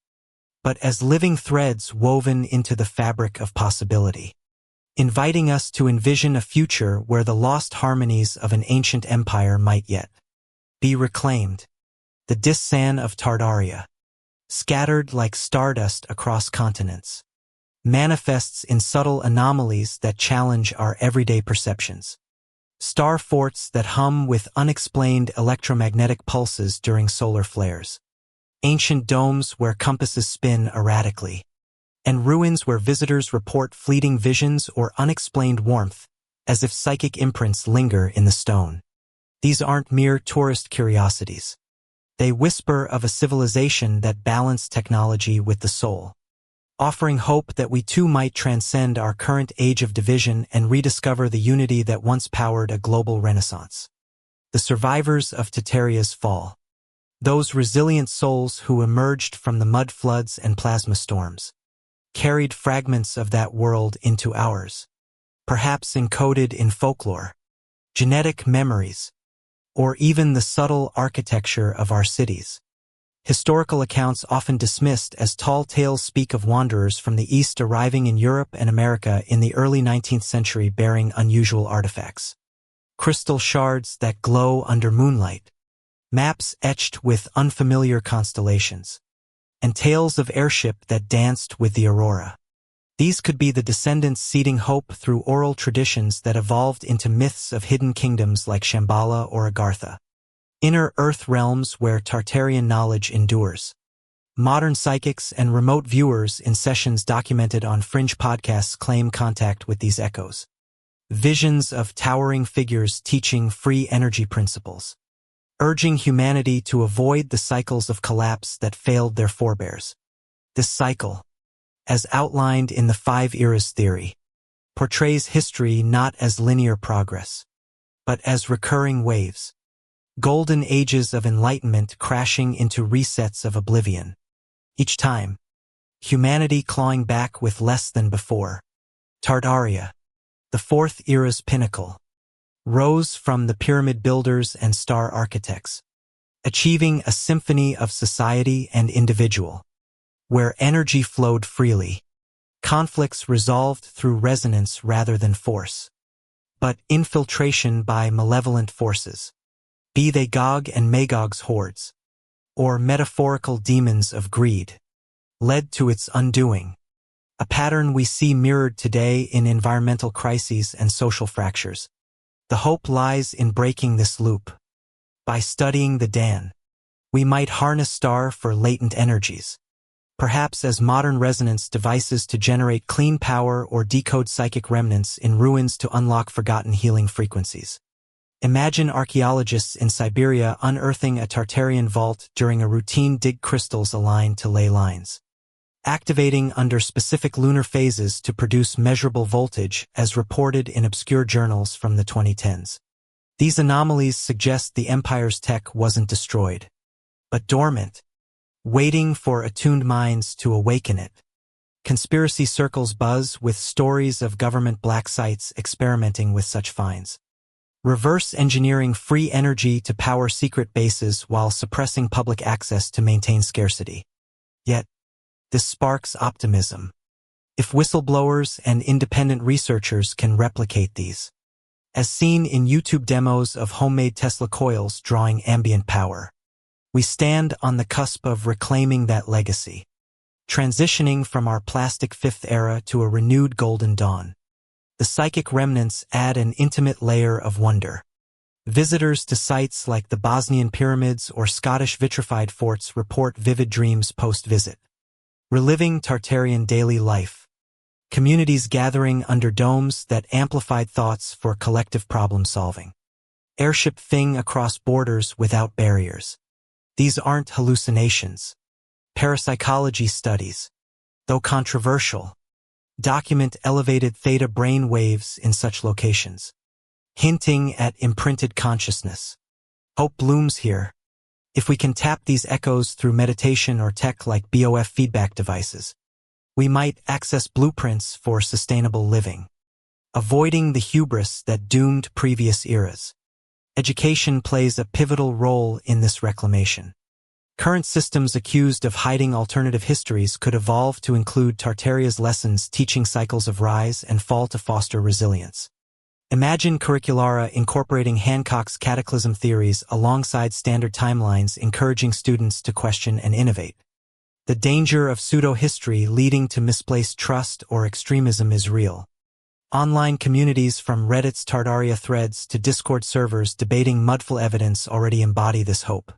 [SPEAKER 1] but as living threads woven into the fabric of possibility, inviting us to envision a future where the lost harmonies of an ancient empire might yet be reclaimed. The Dissan of Tartaria, scattered like stardust across continents, manifests in subtle anomalies that challenge our everyday perceptions. Star forts that hum with unexplained electromagnetic pulses during solar flares. Ancient domes where compasses spin erratically. And ruins where visitors report fleeting visions or unexplained warmth, as if psychic imprints linger in the stone. These aren't mere tourist curiosities. They whisper of a civilization that balanced technology with the soul, offering hope that we too might transcend our current age of division and rediscover the unity that once powered a global renaissance. The survivors of Tartaria's fall. Those resilient souls who emerged from the mud floods and plasma storms, carried fragments of that world into ours, perhaps encoded in folklore, genetic memories, or even the subtle architecture of our cities. Historical accounts often dismissed as tall tales speak of wanderers from the East arriving in Europe and America in the early 19th century bearing unusual artifacts. Crystal shards that glow under moonlight, maps etched with unfamiliar constellations, and tales of airship that danced with the aurora. These could be the descendants seeding hope through oral traditions that evolved into myths of hidden kingdoms like Shambhala or Agartha. Inner Earth realms where Tartarian knowledge endures. Modern psychics and remote viewers in sessions documented on Fringe podcasts claim contact with these echoes. Visions of towering figures teaching free energy principles, urging humanity to avoid the cycles of collapse that failed their forebears. This cycle, as outlined in the Five Eras theory, portrays history not as linear progress, but as recurring waves. Golden ages of enlightenment crashing into resets of oblivion. Each time, humanity clawing back with less than before. Tartaria, the Fourth Era's pinnacle, rose from the pyramid builders and star architects, achieving a symphony of society and individual, where energy flowed freely, conflicts resolved through resonance rather than force, but infiltration by malevolent forces. Be they Gog and Magog's hordes, or metaphorical demons of greed, led to its undoing, a pattern we see mirrored today in environmental crises and social fractures. The hope lies in breaking this loop. By studying the Dan, we might harness star for latent energies, perhaps as modern resonance devices to generate clean power or decode psychic remnants in ruins to unlock forgotten healing frequencies. Imagine archaeologists in Siberia unearthing a Tartarian vault during a routine dig crystals aligned to ley lines, activating under specific lunar phases to produce measurable voltage as reported in obscure journals from the 2010s. These anomalies suggest the empire's tech wasn't destroyed, but dormant, waiting for attuned minds to awaken it. Conspiracy circles buzz with stories of government black sites experimenting with such finds. reverse engineering free energy to power secret bases while suppressing public access to maintain scarcity. Yet, this sparks optimism. If whistleblowers and independent researchers can replicate these, as seen in YouTube demos of homemade Tesla coils drawing ambient power, we stand on the cusp of reclaiming that legacy, transitioning from our plastic fifth era to a renewed golden dawn. The psychic remnants add an intimate layer of wonder. Visitors to sites like the Bosnian pyramids or Scottish vitrified forts report vivid dreams post-visit. Reliving Tartarian daily life. Communities gathering under domes that amplified thoughts for collective problem-solving. Airship fing across borders without barriers. These aren't hallucinations. Parapsychology studies, though controversial, document elevated theta brain waves in such locations, hinting at imprinted consciousness. Hope blooms here. If we can tap these echoes through meditation or tech like BOF feedback devices, we might access blueprints for sustainable living, avoiding the hubris that doomed previous eras. Education plays a pivotal role in this reclamation. Current systems accused of hiding alternative histories could evolve to include Tartaria's lessons teaching cycles of rise and fall to foster resilience. Imagine curricula incorporating Hancock's cataclysm theories alongside standard timelines, encouraging students to question and innovate. The danger of pseudo-history leading to misplaced trust or extremism is real. Online communities from Reddit's Tartaria threads to Discord servers debating mudful evidence already embody this hope.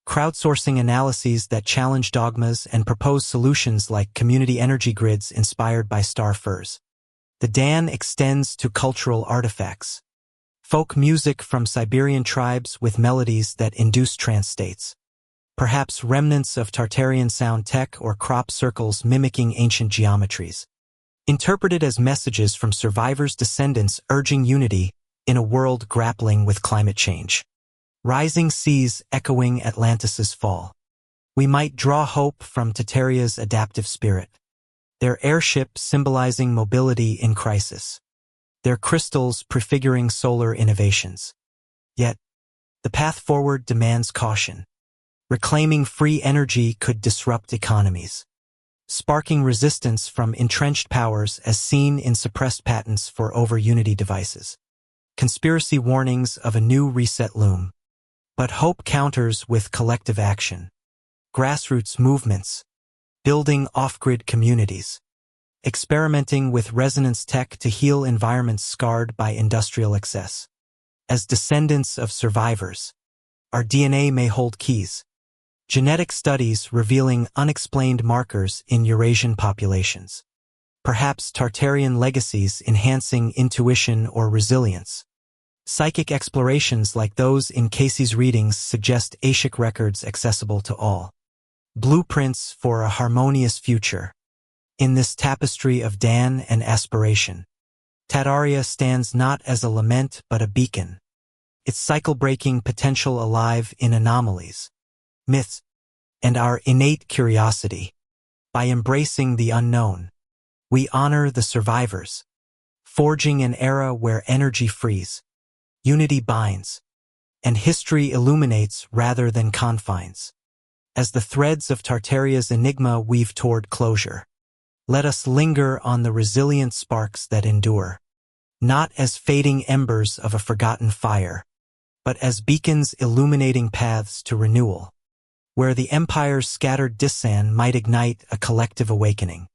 [SPEAKER 1] Crowdsourcing analyses that challenge dogmas and propose solutions like community energy grids inspired by star firs. The Dan extends to cultural artifacts. Folk music from Siberian tribes with melodies that induce trance states. Perhaps remnants of Tartarian sound tech or crop circles mimicking ancient geometries. Interpreted as messages from survivors' descendants urging unity in a world grappling with climate change. Rising seas echoing Atlantis' fall. We might draw hope from Tartaria's adaptive spirit. Their airship symbolizing mobility in crisis. Their crystals prefiguring solar innovations. Yet, the path forward demands caution. Reclaiming free energy could disrupt economies, sparking resistance from entrenched powers as seen in suppressed patents for over-unity devices. Conspiracy warnings of a new reset loom. But hope counters with collective action. Grassroots movements. Building off-grid communities. Experimenting with resonance tech to heal environments scarred by industrial excess. As descendants of survivors, our DNA may hold keys. Genetic studies revealing unexplained markers in Eurasian populations. Perhaps Tartarian legacies enhancing intuition or resilience. Psychic explorations like those in Casey's readings suggest Akashic records accessible to all. Blueprints for a harmonious future. In this tapestry of Dan and aspiration, Tartaria stands not as a lament but a beacon. Its cycle-breaking potential alive in anomalies, myths, and our innate curiosity. By embracing the unknown, we honor the survivors, forging an era where energy frees, unity binds, and history illuminates rather than confines. As the threads of Tartaria's enigma weave toward closure, let us linger on the resilient sparks that endure, not as fading embers of a forgotten fire, but as beacons illuminating paths to renewal, where the Empire's scattered dissent might ignite a collective awakening,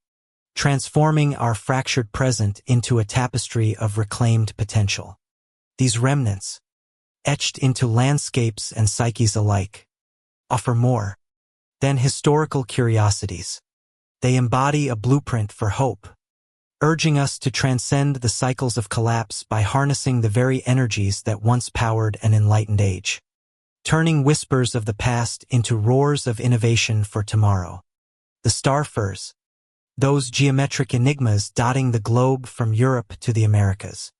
[SPEAKER 1] transforming our fractured present into a tapestry of reclaimed potential. These remnants, etched into landscapes and psyches alike, offer more than historical curiosities. They embody a blueprint for hope, urging us to transcend the cycles of collapse by harnessing the very energies that once powered an enlightened age, turning whispers of the past into roars of innovation for tomorrow. The star firs, those geometric enigmas dotting the globe from Europe to the Americas,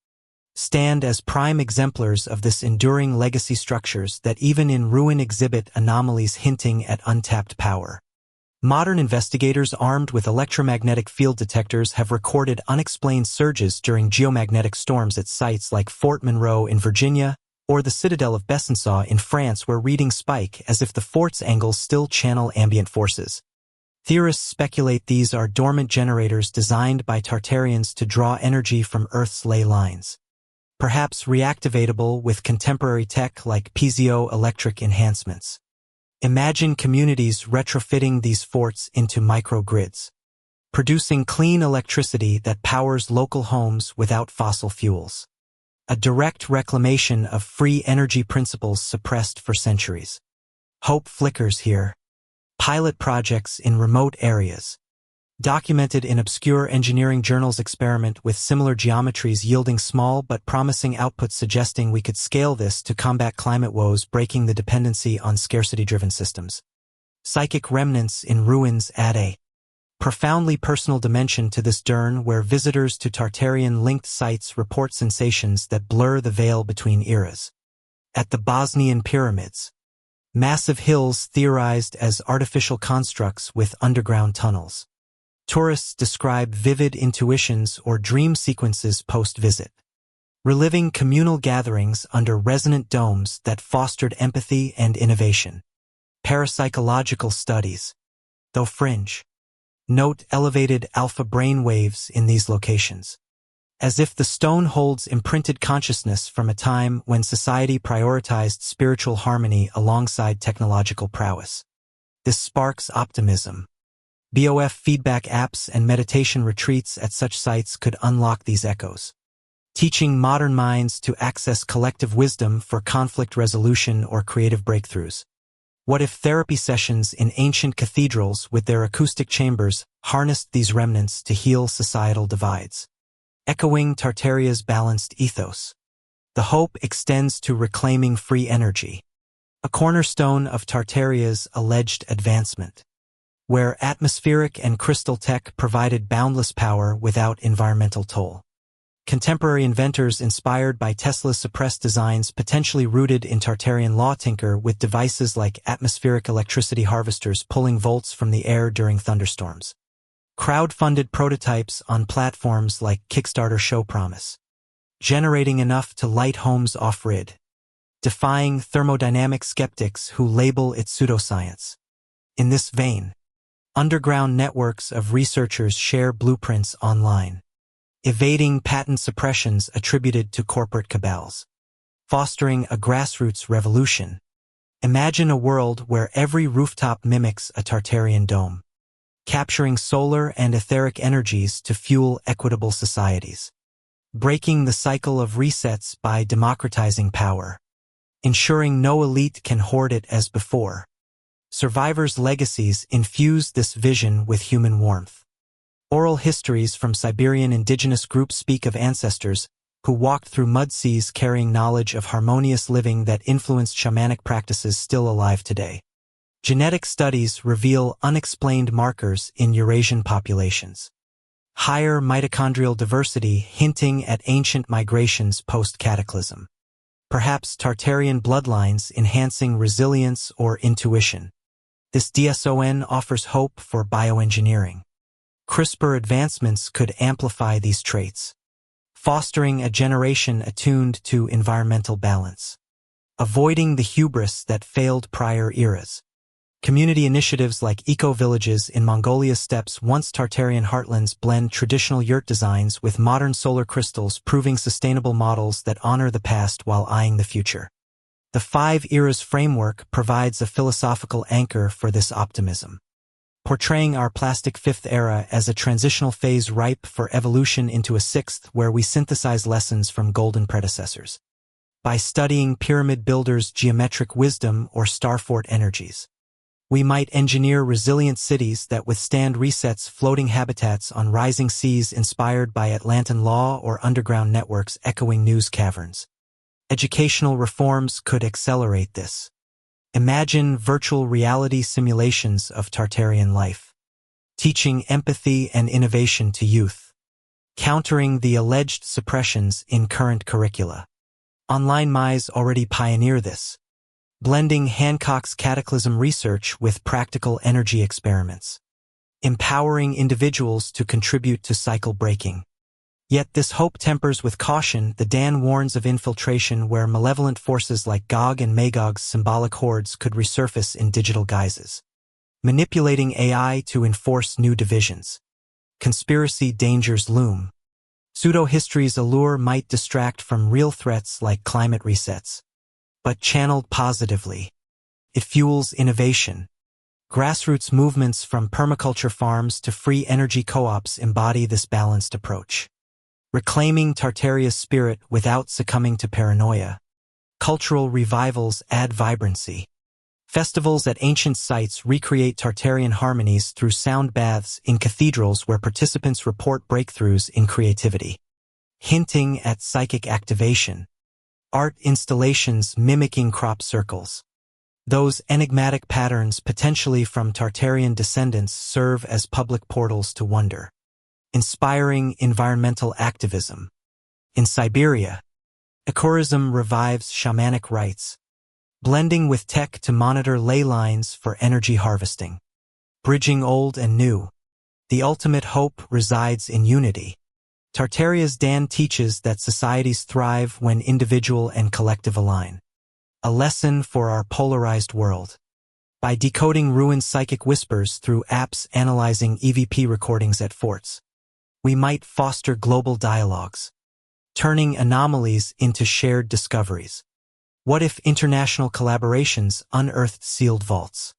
[SPEAKER 1] stand as prime exemplars of this enduring legacy structures that even in ruin exhibit anomalies hinting at untapped power. Modern investigators armed with electromagnetic field detectors have recorded unexplained surges during geomagnetic storms at sites like Fort Monroe in Virginia or the Citadel of Besançon in France, where readings spike as if the fort's angles still channel ambient forces. Theorists speculate these are dormant generators designed by Tartarians to draw energy from Earth's ley lines, perhaps reactivatable with contemporary tech like piezoelectric enhancements. Imagine communities retrofitting these forts into microgrids, producing clean electricity that powers local homes without fossil fuels. A direct reclamation of free energy principles suppressed for centuries. Hope flickers here. Pilot projects in remote areas. Documented in obscure engineering journals, experiment with similar geometries yielding small but promising outputs, suggesting we could scale this to combat climate woes, breaking the dependency on scarcity-driven systems. Psychic remnants in ruins add a profoundly personal dimension to this journey, where visitors to Tartarian-linked sites report sensations that blur the veil between eras. At the Bosnian pyramids, massive hills theorized as artificial constructs with underground tunnels. Tourists describe vivid intuitions or dream sequences post-visit, reliving communal gatherings under resonant domes that fostered empathy and innovation. Parapsychological studies, though fringe, note elevated alpha brain waves in these locations, as if the stone holds imprinted consciousness from a time when society prioritized spiritual harmony alongside technological prowess. This sparks optimism. BOF feedback apps and meditation retreats at such sites could unlock these echoes, teaching modern minds to access collective wisdom for conflict resolution or creative breakthroughs. What if therapy sessions in ancient cathedrals with their acoustic chambers harnessed these remnants to heal societal divides? Echoing Tartaria's balanced ethos. The hope extends to reclaiming free energy, a cornerstone of Tartaria's alleged advancement, where atmospheric and crystal tech provided boundless power without environmental toll. Contemporary inventors inspired by Tesla's suppressed designs, potentially rooted in Tartarian law, tinker with devices like atmospheric electricity harvesters pulling volts from the air during thunderstorms. Crowd-funded prototypes on platforms like Kickstarter show promise, generating enough to light homes off-grid, defying thermodynamic skeptics who label it pseudoscience. In this vein, underground networks of researchers share blueprints online, evading patent suppressions attributed to corporate cabals, fostering a grassroots revolution. Imagine a world where every rooftop mimics a Tartarian dome, capturing solar and etheric energies to fuel equitable societies, breaking the cycle of resets by democratizing power, ensuring no elite can hoard it as before. Survivors' legacies infuse this vision with human warmth. Oral histories from Siberian indigenous groups speak of ancestors who walked through mud seas carrying knowledge of harmonious living that influenced shamanic practices still alive today. Genetic studies reveal unexplained markers in Eurasian populations. Higher mitochondrial diversity hinting at ancient migrations post-cataclysm. Perhaps Tartarian bloodlines enhancing resilience or intuition. This DSON offers hope for bioengineering. CRISPR advancements could amplify these traits, fostering a generation attuned to environmental balance, avoiding the hubris that failed prior eras. Community initiatives like eco-villages in Mongolia's steppes, once Tartarian heartlands, blend traditional yurt designs with modern solar crystals, proving sustainable models that honor the past while eyeing the future. The 5 Eras framework provides a philosophical anchor for this optimism, portraying our plastic 5th era as a transitional phase ripe for evolution into a 6th, where we synthesize lessons from golden predecessors. By studying pyramid builders' geometric wisdom or starfort energies, we might engineer resilient cities that withstand resets, floating habitats on rising seas inspired by Atlantean law, or underground networks echoing news caverns. Educational reforms could accelerate this. Imagine virtual reality simulations of Tartarian life, teaching empathy and innovation to youth, countering the alleged suppressions in current curricula. Online mice already pioneer this, blending Hancock's cataclysm research with practical energy experiments, empowering individuals to contribute to cycle breaking. Yet this hope tempers with caution. The Dan warns of infiltration where malevolent forces like Gog and Magog's symbolic hordes could resurface in digital guises, manipulating AI to enforce new divisions. Conspiracy dangers loom. Pseudo-history's allure might distract from real threats like climate resets, but channeled positively, it fuels innovation. Grassroots movements from permaculture farms to free energy co-ops embody this balanced approach, reclaiming Tartaria's spirit without succumbing to paranoia. Cultural revivals add vibrancy. Festivals at ancient sites recreate Tartarian harmonies through sound baths in cathedrals where participants report breakthroughs in creativity, hinting at psychic activation. Art installations mimicking crop circles. Those enigmatic patterns potentially from Tartarian descendants serve as public portals to wonder, inspiring environmental activism. In Siberia, ecourism revives shamanic rites, blending with tech to monitor ley lines for energy harvesting. Bridging old and new, the ultimate hope resides in unity. Tartaria's Dan teaches that societies thrive when individual and collective align. A lesson for our polarized world. By decoding ruined psychic whispers through apps analyzing EVP recordings at forts, we might foster global dialogues, turning anomalies into shared discoveries. What if international collaborations unearthed sealed vaults,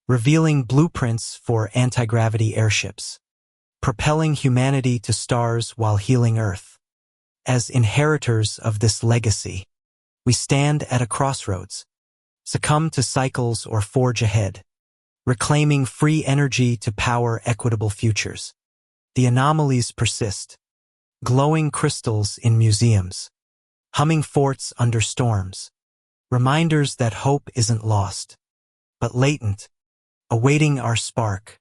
[SPEAKER 1] revealing blueprints for anti-gravity airships, propelling humanity to stars while healing Earth? As inheritors of this legacy, we stand at a crossroads, succumb to cycles or forge ahead, reclaiming free energy to power equitable futures. The anomalies persist, glowing crystals in museums, humming forts under storms, reminders that hope isn't lost, but latent, awaiting our spark.